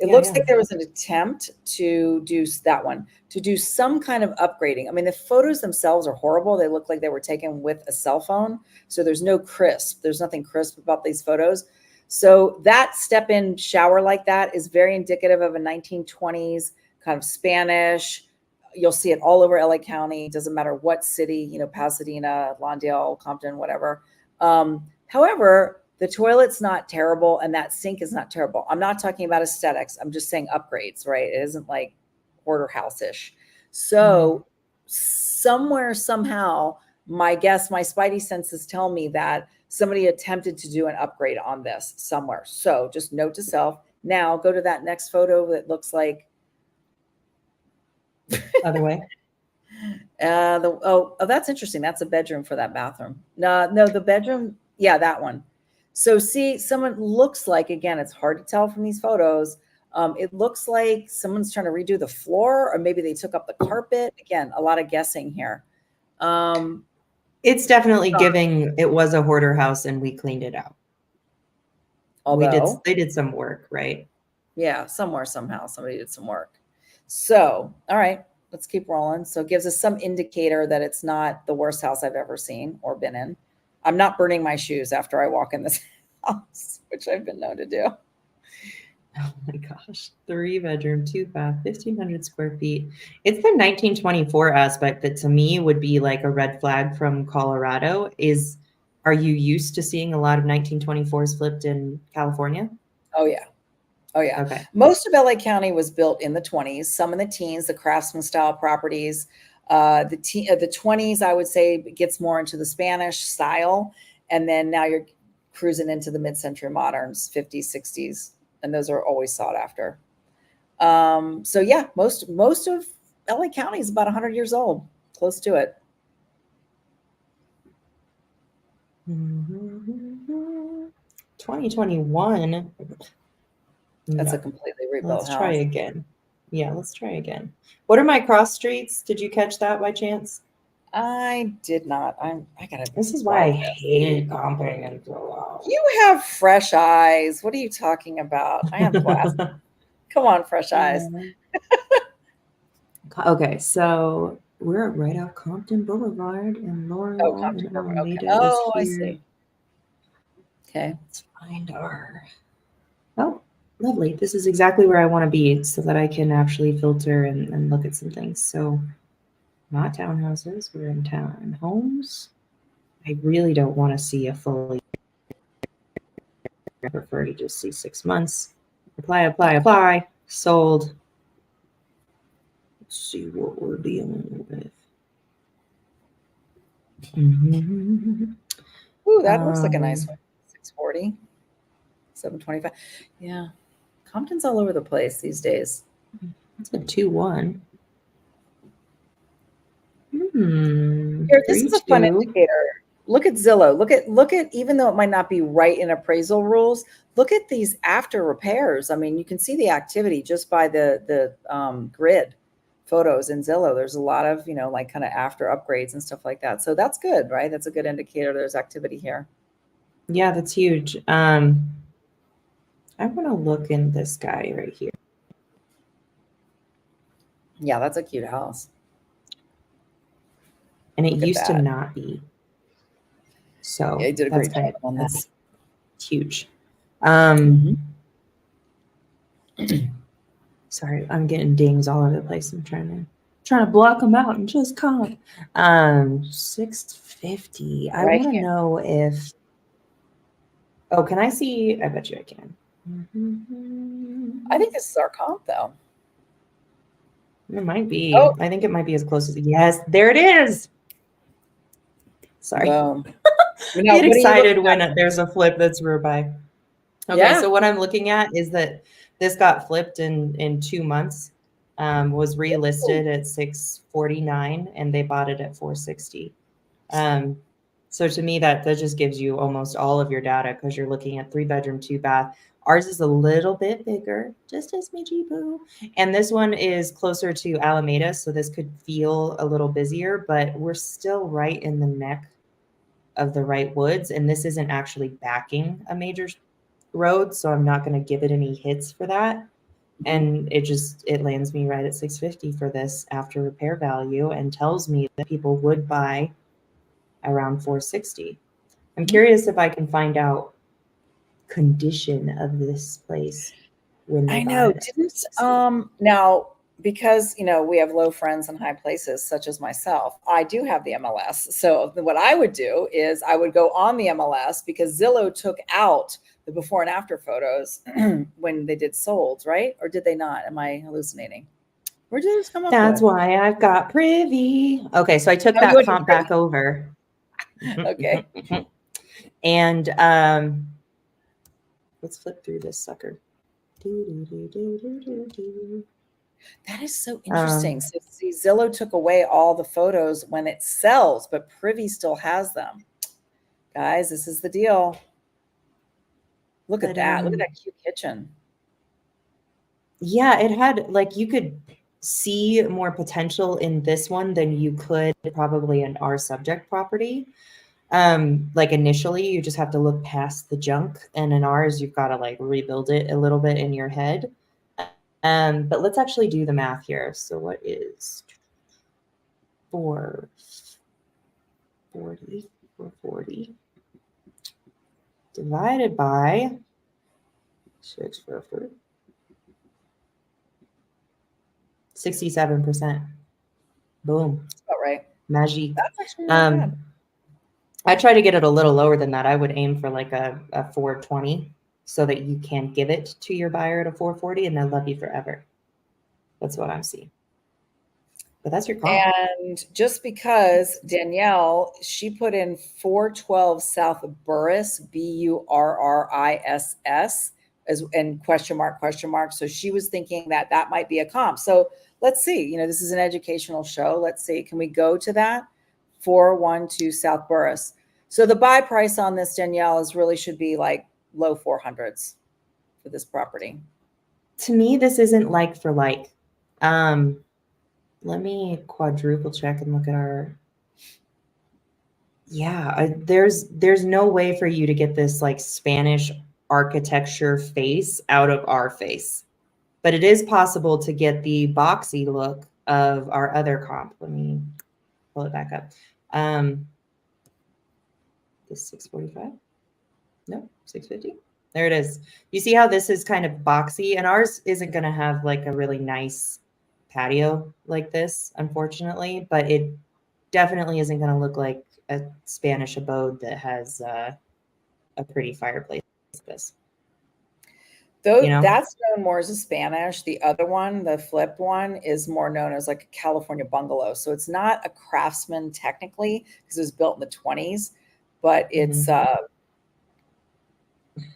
It looks like there was an attempt to do that one, to do some kind of upgrading. I mean, the photos themselves are horrible. They look like they were taken with a cell phone. So there's no crisp. There's nothing crisp about these photos. So that step-in shower like that is very indicative of a 1920s kind of Spanish. You'll see it all over LA County. It doesn't matter what city, Pasadena, Lawndale, Compton, whatever. However, the toilet's not terrible and that sink is not terrible. I'm not talking about aesthetics. I'm just saying upgrades, right? It isn't like hoarder house-ish. So somewhere, somehow, my guess, my spidey senses tell me that somebody attempted to do an upgrade on this somewhere. So just note to self. Now go to that next photo that looks like other way. That's interesting. That's a bedroom for that bathroom. No, the bedroom. Yeah, that one. So see, someone looks like, again, it's hard to tell from these photos. It looks like someone's trying to redo the floor, or maybe they took up the carpet. Again, a lot of guessing here. It's definitely giving, it was a hoarder house and we cleaned it out. Although they did some work, right? Yeah, somewhere, somehow, somebody did some work. So, all right, let's keep rolling. So it gives us some indicator that it's not the worst house I've ever seen or been in. I'm not burning my shoes after I walk in this house, which I've been known to do. Oh my gosh. 3-bedroom, 2-bath, 1,500 square feet. It's the 1924 aspect that to me would be like a red flag from Colorado. Are you used to seeing a lot of 1924s flipped in California? Oh, yeah. Oh, yeah. Okay. Most of LA County was built in the 20s, some in the teens, the craftsman style properties. The 20s, I would say, gets more into the Spanish style. And then now you're cruising into the mid-century moderns, 50s, 60s. And those are always sought after. So yeah, most of LA County is about 100 years old, close to it. 2021. That's No. a completely rebuilt Let's house. try again. Yeah, let's try again. What are my cross streets? Did you catch that by chance? I did not. I gotta. This is why I hate comping and so loud. You have fresh eyes. What are you talking about? I have glasses. Come on, fresh eyes. Okay, so we're right off Compton Boulevard and Laurel Compton and Boulevard. Okay. Alameda Oh, is I here. see. Okay. Let's find our. Oh, lovely. This is exactly where I want to be so that I can actually filter and look at some things. So, not townhouses. We're in town homes. I really don't want to see a fully. I prefer to just see 6 months. Apply. Sold. Let's see what we're dealing with. Ooh, that looks like a nice one. 640, 725. Yeah. Compton's all over the place these days. That's a 2-1. Here, this is a fun indicator. Look at Zillow. Look at, even though it might not be right in appraisal rules, look at these after repairs. I mean, you can see the activity just by the grid photos in Zillow. There's a lot of, like kind of after upgrades and stuff like that. So that's good, right? That's a good indicator there's activity here. Yeah, that's huge. I want to look in this guy right here. Yeah, that's a cute house. And it used to not be. So yeah, did a that's great kind job of on that's that. huge. Sorry, I'm getting dings all over the place. I'm trying to block them out and just come. 650. I want to know if. Oh, can I see? I bet you I can. I think this is our comp, though. It might be. Oh. I think it might be as close as. Yes, there it is. Sorry. Boom. I get excited when there's a flip that's rear by. Okay, so what I'm looking at is that this got flipped in 2 months, was relisted at 649, and they bought it at 460. So to me, that just gives you almost all of your data because you're looking at 3-bedroom, 2-bath. Ours is a little bit bigger, just as smidgy boo. And this one is closer to Alameda, so this could feel a little busier, but we're still right in the neck of the right woods, and this isn't actually backing a major road, so I'm not going to give it any hits for that. And it lands me right at 650 for this after repair value and tells me that people would buy around 460. I'm curious if I can find out condition of this place when they I know. Didn't now, because we have low friends in high places such as myself, I do have the MLS. So what I would do is I would go on the MLS because Zillow took out the before and after photos when they did solds, right? Or did they not? Am I hallucinating? Where did this come up? That's why I've got privy. Okay, so I took that comp back over. Okay. And let's flip through this sucker. That is so interesting. So see, Zillow took away all the photos when it sells, but Privy still has them. Guys, this is the deal. Look at that. Look at that cute kitchen. Yeah, it had like you could see more potential in this one than you could probably in our subject property. Like initially you just have to look past the junk, and in ours you've got to like rebuild it a little bit in your head. But let's actually do the math here. So what is 440 divided by 644? 67%. Boom. That's about right. Magic. That's actually not bad. I try to get it a little lower than that. I would aim for like a 420 so that you can give it to your buyer at a 440 and they'll love you forever. That's what I'm seeing. But that's your comp. And just because Danielle, she put in 412 South Burris, Burriss, as and question mark. So she was thinking that that might be a comp. So let's see. You know, this is an educational show. Let's see. Can we go to that? 412 South Burris. So the buy price on this, Danielle, is really should be like low 400s for this property. To me, this isn't like for like. Let me quadruple check and look at our. Yeah, there's no way for you to get this like Spanish architecture face out of our face, but it is possible to get the boxy look of our other comp. Let me pull it back up. This 645? No, 650. There it is. You see how this is kind of boxy, and ours isn't going to have like a really nice patio like this, unfortunately, but it definitely isn't going to look like a Spanish abode that has a pretty fireplace like this. Though that's known more as a Spanish. The other one, the flipped one, is more known as like a California bungalow. So it's not a craftsman technically because it was built in the 20s, but it's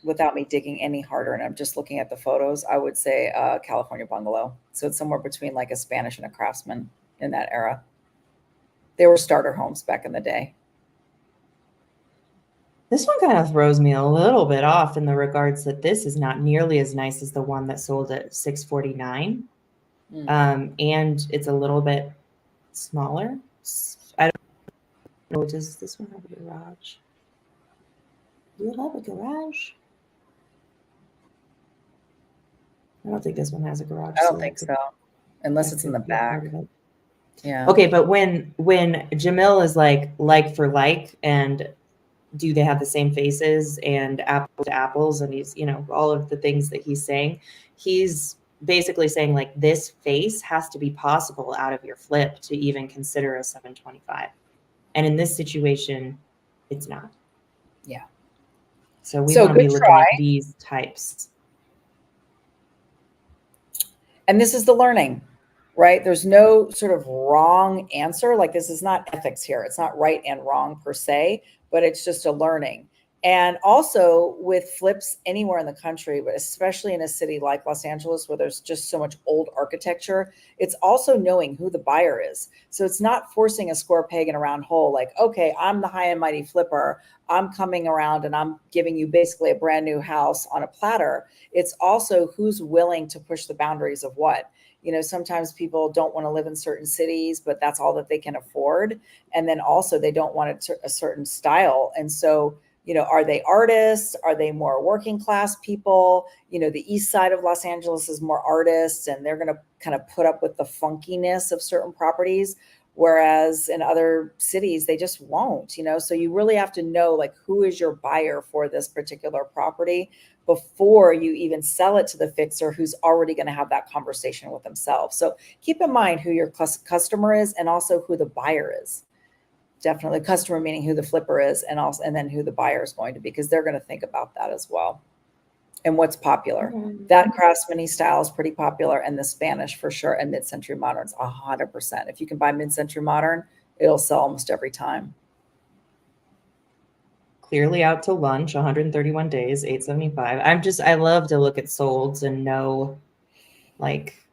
without me digging any harder, and I'm just looking at the photos, I would say California bungalow. So it's somewhere between like a Spanish and a craftsman in that era. They were starter homes back in the day. This one kind of throws me a little bit off in the regards that this is not nearly as nice as the one that sold at 649. And it's a little bit smaller. I don't know. Does this one have a garage? Do it have a garage? I don't think this one has a garage. I don't think so, unless it's in the back. Yeah. Okay, but when Jamil is like for like, and do they have the same faces and apple to apples, and he's, you know, all of the things that he's saying, he's basically saying like this face has to be possible out of your flip to even consider a 725. And in this situation, it's not. Yeah. So we want to be looking at these types. And this is the learning, right? There's no sort of wrong answer. Like this is not ethics here. It's not right and wrong per se, but it's just a learning. And also with flips anywhere in the country, but especially in a city like Los Angeles, where there's just so much old architecture, it's also knowing who the buyer is. So it's not forcing a square peg in a round hole. Like, okay, I'm the high and mighty flipper. I'm coming around and I'm giving you basically a brand new house on a platter. It's also who's willing to push the boundaries of what. You know, sometimes people don't want to live in certain cities, but that's all that they can afford. And then also they don't want a certain style. And so, you know, are they artists? Are they more working class people? You know, the east side of Los Angeles is more artists, and they're going to kind of put up with the funkiness of certain properties. Whereas in other cities, they just won't, you know, so you really have to know like who is your buyer for this particular property before you even sell it to the fixer who's already going to have that conversation with themselves. So keep in mind who your customer is and also who the buyer is. Definitely customer meaning who the flipper is, and also, and then who the buyer is going to be, because they're going to think about that as well. And what's popular. That craftsman style is pretty popular, and the Spanish for sure, and mid-century modern's 100%. If you can buy mid-century modern, it'll sell almost every time. Clearly out to lunch, 131 days, 875. I love to look at solds and know like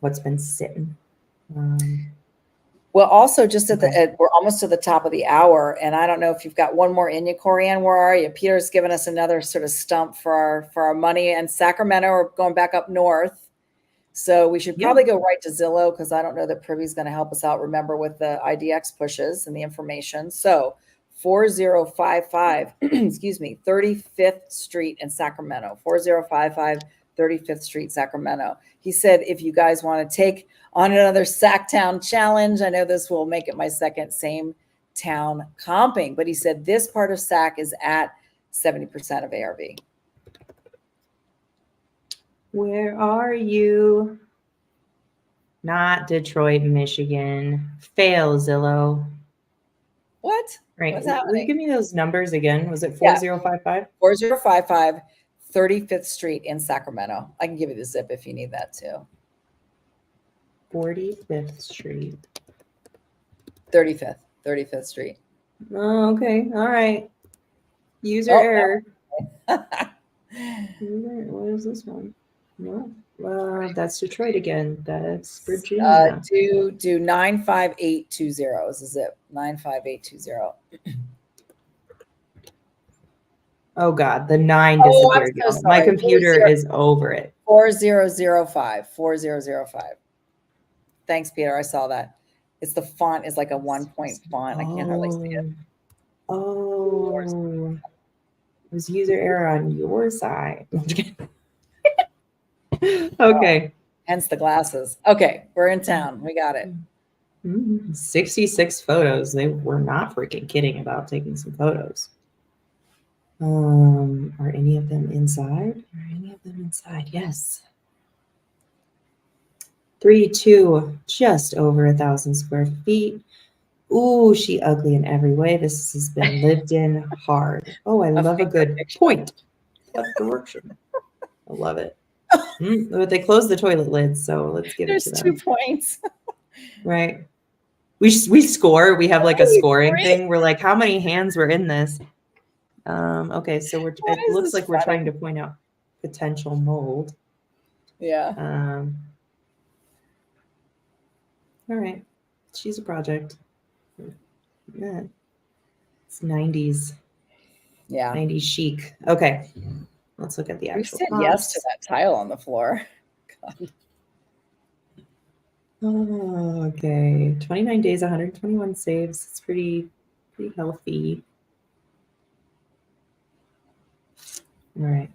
what's been sitting. Well, also just we're almost to the top of the hour, and I don't know if you've got one more in you, Corianne. Where are you? Peter's given us another sort of stump for our money, and Sacramento. We're going back up north. So we should probably go right to Zillow because I don't know that Privy's going to help us out. Remember with the IDX pushes and the information. So 4055, excuse me, 35th Street in Sacramento, 4055 35th Street, Sacramento. He said, if you guys want to take on another Sacktown challenge, I know this will make it my second same town comping, but he said this part of Sac is at 70% of ARV. Where are you? Not Detroit, Michigan. Fail, Zillow. What? Right. What's Will you happening? give me those numbers again? Was it 4055? 4055 35th Street in Sacramento. I can give you the zip if you need that too. 45th Street. 35th Street. Oh, okay. All right. User error. What is this one? No. That's Detroit again. That's Virginia. Do 95820 is the zip. 95820. Oh God, the 9 disappeared. I'm so My sorry. computer is over it. 4005. 4005. Thanks, Peter. I saw that. It's the font is like a 1-point font. I can't hardly see it. Oh, it was user error on your side. Okay. Hence the glasses. Okay, we're in town. We got it. 66 photos. They were not freaking kidding about taking some photos. Are any of them inside? Are any of them inside? Yes. 32, just over 1,000 square feet. Ooh, she ugly in every way. This has been lived in hard. Oh, I love a good point of correction. I love it. But they closed the toilet lid, so let's give it to them. There's 2 points. Right. We score. We have like a scoring thing. We're like, how many hands were in this? Okay, so it looks like we're trying to point out potential mold. Yeah. All right. She's a project. Yeah. It's 90s. Yeah. 90s chic. Okay. Let's look at the actual. We said yes to that tile on the floor. God. Oh, okay. 29 days, 121 saves. It's pretty healthy. All right.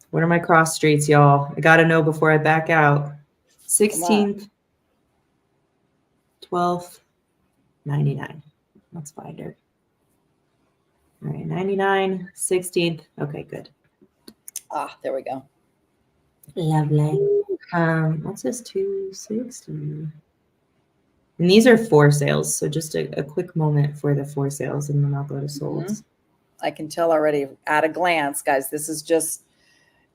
What are my cross streets, y'all? I got to know before I back out. 16th, 12th, 99. Let's find her. All right, 99, 16th. Okay, good. Ah, there we go. Lovely. What's this? 260. And these are for sales. So just a quick moment for the for sales, and then I'll go to solds. I can tell already at a glance, guys, this is just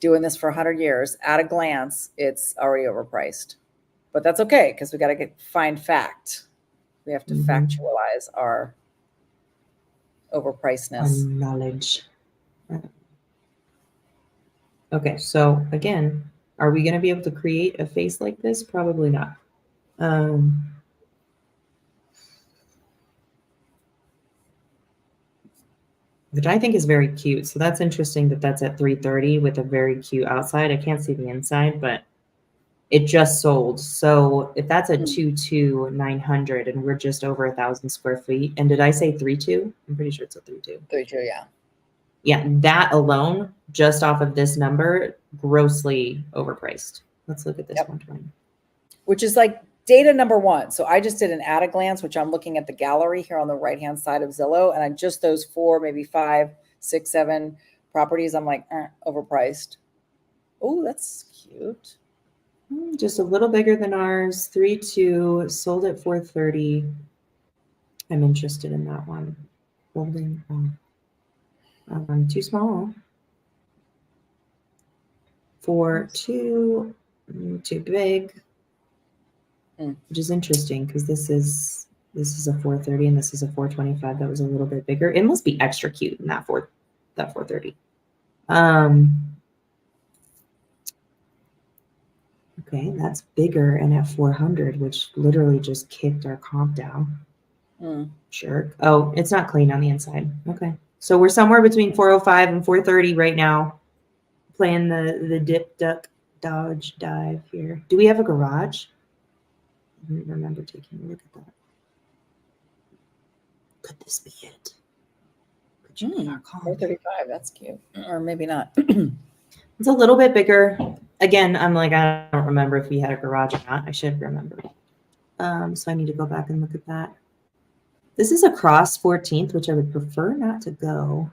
doing this for 100 years. At a glance, it's already overpriced. But that's okay because we got to find fact. We have to factualize our overpricedness. Knowledge. Okay, so again, are we going to be able to create a face like this? Probably not. Which I think is very cute. So that's interesting that that's at 330 with a very cute outside. I can't see the inside, but it just sold. So if that's a 22,900 and we're just over 1,000 square feet, and did I say 32? I'm pretty sure it's a 32. 32, yeah. Yeah, that alone, just off of this number, grossly overpriced. Let's look at this 120. Which is like data number one. So I just did an at a glance, which I'm looking at the gallery here on the right-hand side of Zillow. And I just those 4, maybe 5, 6, 7 properties, I'm like, overpriced. Oh, that's cute. Just a little bigger than ours. 3.2, sold at 430. I'm interested in that one. Holding too small. 4.2, too big. Which is interesting because this is a 430 and this is a 425 that was a little bit bigger. It must be extra cute in that 430. Okay, that's bigger and at 400, which literally just kicked our comp down. Sure. Oh, it's not clean on the inside. Okay, so we're somewhere between 405 and 430 right now, playing the dip duck dodge dive here. Do we have a garage? I don't remember taking a look at that. Could this be it? Could you be our comp? 435. That's cute. Or maybe not. It's a little bit bigger. Again, I'm like, I don't remember if we had a garage or not. I should remember. So I need to go back and look at that. This is across 14th, which I would prefer not to go.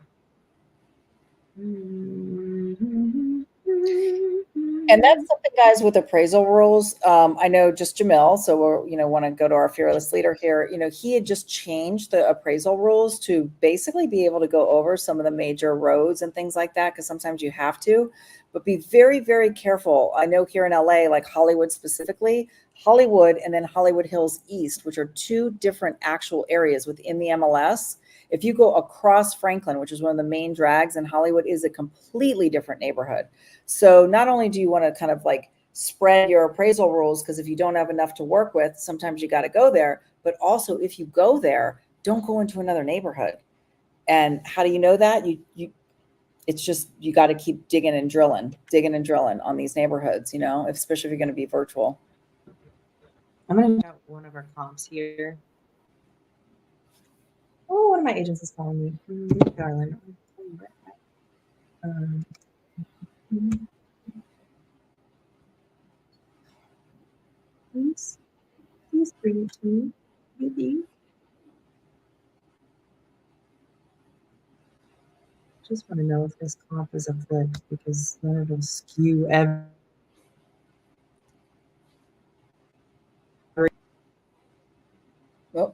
And that's something, guys, with appraisal rules. I know just Jamil, so we're, want to go to our fearless leader here. He had just changed the appraisal rules to basically be able to go over some of the major roads and things like that, because sometimes you have to, but be very, very careful. I know here in LA, like Hollywood specifically, Hollywood and then Hollywood Hills East, which are two different actual areas within the MLS. If you go across Franklin, which is one of the main drags, and Hollywood is a completely different neighborhood. So not only do you want to kind of like spread your appraisal rules, because if you don't have enough to work with, sometimes you got to go there, but also if you go there, don't go into another neighborhood. And how do you know that? It's just, you got to keep digging and drilling on these neighborhoods, especially if you're going to be virtual. I'm going to check out one of our comps here. Oh, one of my agents is calling me. Darling. Please bring it to me, baby. Just want to know if this comp is a flip, because then it'll skew every. Oh.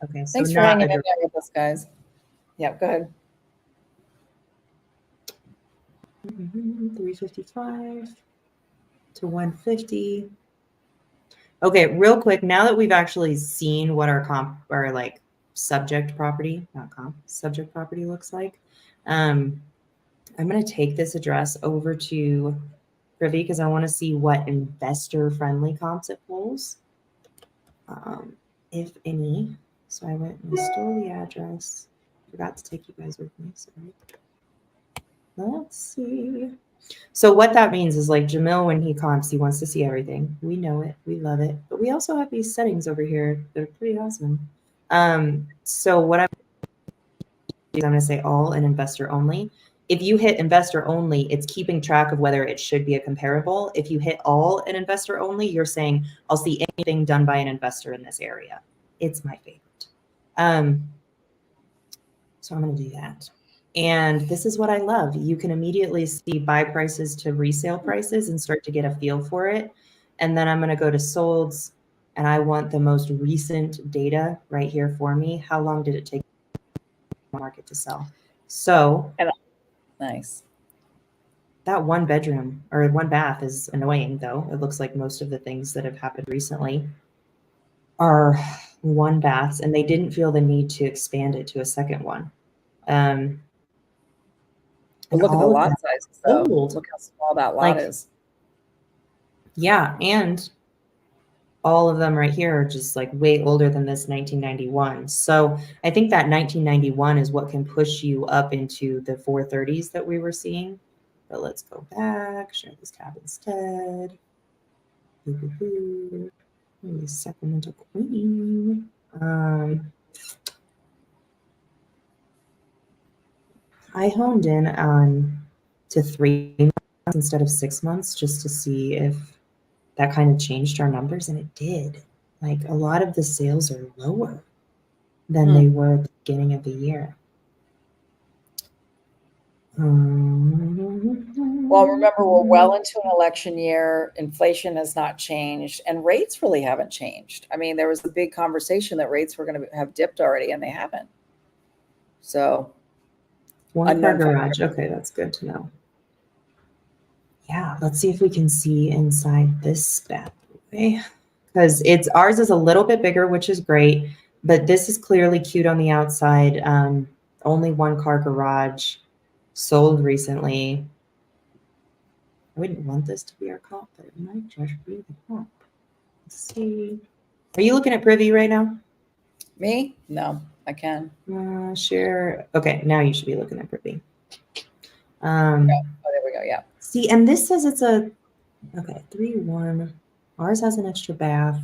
Okay, so thanks for hanging in there with us, guys. Yeah, go ahead. 355 to 150. Okay, real quick, now that we've actually seen what our like subject property, not comp, subject property looks like, I'm going to take this address over to Privy because I want to see what investor-friendly comps it pulls, if any. So I went and stole the address. Forgot to take you guys with me, sorry. Let's see. So what that means is, like, Jamil, when he comps, he wants to see everything. We know it. We love it. But we also have these settings over here that are pretty awesome. So what I'm going to say all and investor only. If you hit investor only, it's keeping track of whether it should be a comparable. If you hit all and investor only, you're saying, I'll see anything done by an investor in this area. It's my favorite. So I'm going to do that. And this is what I love. You can immediately see buy prices to resale prices and start to get a feel for it. And then I'm going to go to solds, and I want the most recent data right here for me. How long did it take the market to sell? So nice. That one bedroom or one bath is annoying, though. It looks like most of the things that have happened recently are one baths, and they didn't feel the need to expand it to a second one. But look at the lot size. So look how small that lot is. Yeah, and all of them right here are just like way older than this 1991. So I think that 1991 is what can push you up into the 430s that we were seeing. But let's go back, share this tab instead. Sacramento Queen. I honed in on to 3 months instead of 6 months just to see if that kind of changed our numbers, and it did. Like, a lot of the sales are lower than they were at the beginning of the year. Well, remember, we're well into an election year. Inflation has not changed, and rates really haven't changed. I mean, there was a big conversation that rates were going to have dipped already, and they haven't. So, one car garage. Okay, that's good to know. Yeah, let's see if we can see inside this bad boy, because ours is a little bit bigger, which is great, but this is clearly cute on the outside. Only one car garage, sold recently. I wouldn't want this to be our comp, but it might just be the comp. Let's see. Are you looking at Privy right now? Me? No, I can. Share. Okay, now you should be looking at Privy. Oh, there we go. Yeah. See, and this says it's a, okay, 3-1. Ours has an extra bath.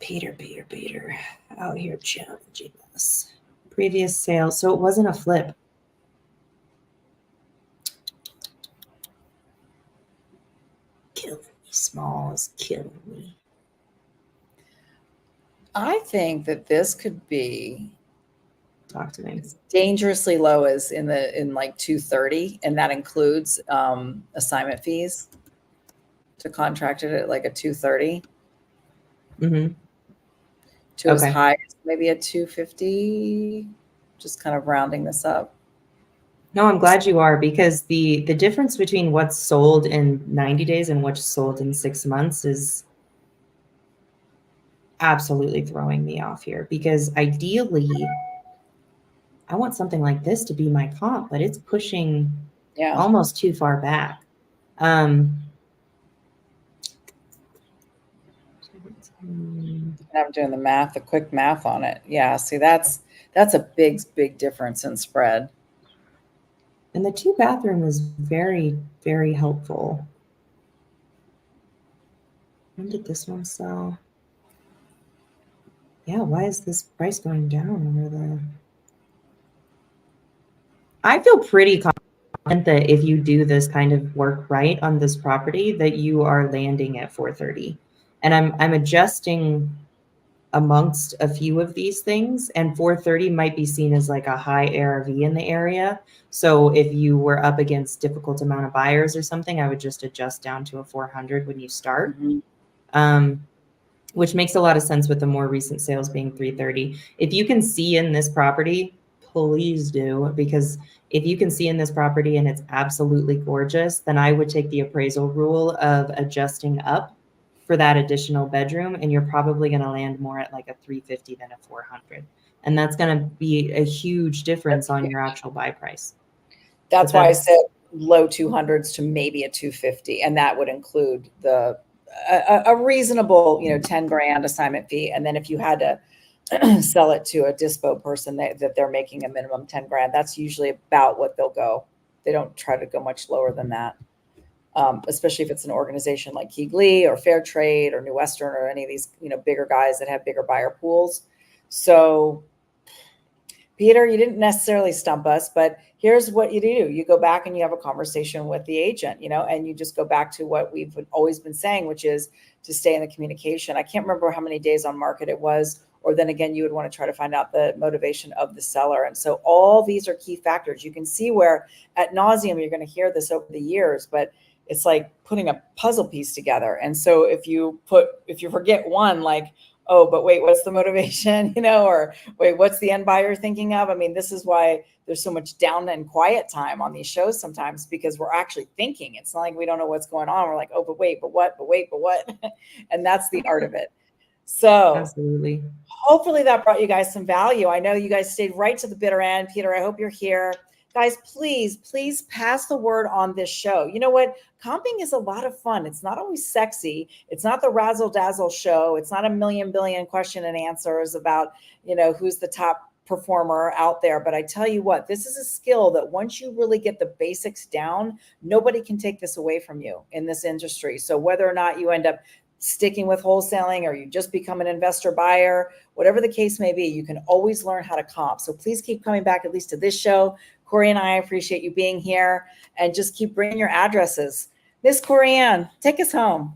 Peter, out here challenging us. Previous sale, so it wasn't a flip. Killing me, small is killing me. I think that this could be, talk to me, dangerously low is in like 230, and that includes assignment fees to contract it at like a 230. Mm-hmm. To as high as maybe a 250, just kind of rounding this up. No, I'm glad you are, because the difference between what's sold in 90 days and what's sold in 6 months is absolutely throwing me off here, because ideally I want something like this to be my comp, but it's pushing almost too far back. I'm doing the math, the quick math on it. Yeah, see, that's a big difference in spread. And the 2-bathroom is very, very helpful. When did this one sell? Yeah, why is this price going down over the... I feel pretty confident that if you do this kind of work right on this property, that you are landing at 430. And I'm adjusting amongst a few of these things, and 430 might be seen as like a high ARV in the area. So if you were up against difficult amount of buyers or something, I would just adjust down to a 400 when you start. Which makes a lot of sense with the more recent sales being 330. If you can see in this property, please do, because if you can see in this property and it's absolutely gorgeous, then I would take the appraisal rule of adjusting up for that additional bedroom, and you're probably going to land more at like a 350 than a 400. And that's going to be a huge difference on your actual buy price. That's why I said low 200s to maybe a 250, and that would include a reasonable, 10 grand assignment fee. And then if you had to sell it to a dispo person that they're making a minimum 10 grand, that's usually about what they'll go. They don't try to go much lower than that. Especially if it's an organization like Keegley or Fair Trade or New Western or any of these, bigger guys that have bigger buyer pools. So Peter, you didn't necessarily stump us, but here's what you do. You go back and you have a conversation with the agent, and you just go back to what we've always been saying, which is to stay in the communication. I can't remember how many days on market it was, or then again, you would want to try to find out the motivation of the seller. And so all these are key factors. You can see where ad nauseum, you're going to hear this over the years, but it's like putting a puzzle piece together. And so if you forget one, like, oh, but wait, what's the motivation, or wait, what's the end buyer thinking of? I mean, this is why there's so much down and quiet time on these shows sometimes, because we're actually thinking. It's not like we don't know what's going on. We're like, oh, but wait, but what, but wait, but what? And that's the art of it. So absolutely. Hopefully that brought you guys some value. I know you guys stayed right to the bitter end. Peter, I hope you're here. Guys, please pass the word on this show. You know what? Comping is a lot of fun. It's not always sexy. It's not the razzle dazzle show. It's not a million billion question and answers about, who's the top performer out there. But I tell you what, this is a skill that once you really get the basics down, nobody can take this away from you in this industry. So whether or not you end up sticking with wholesaling or you just become an investor buyer, whatever the case may be, you can always learn how to comp. So please keep coming back, at least to this show. Corey and I appreciate you being here, and just keep bringing your addresses. Miss Corianne, take us home.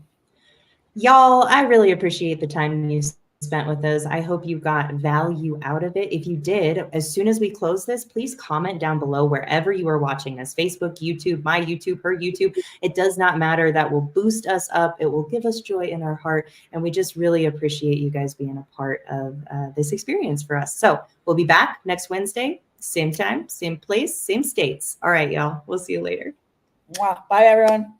Y'all, I really appreciate the time you spent with us. I hope you got value out of it. If you did, as soon as we close this, please comment down below wherever you are watching us, Facebook, YouTube, my YouTube, her YouTube. It does not matter. That will boost us up. It will give us joy in our heart. And we just really appreciate you guys being a part of this experience for us. So we'll be back next Wednesday, same time, same place, same states. All right, y'all. We'll see you later. Bye, everyone.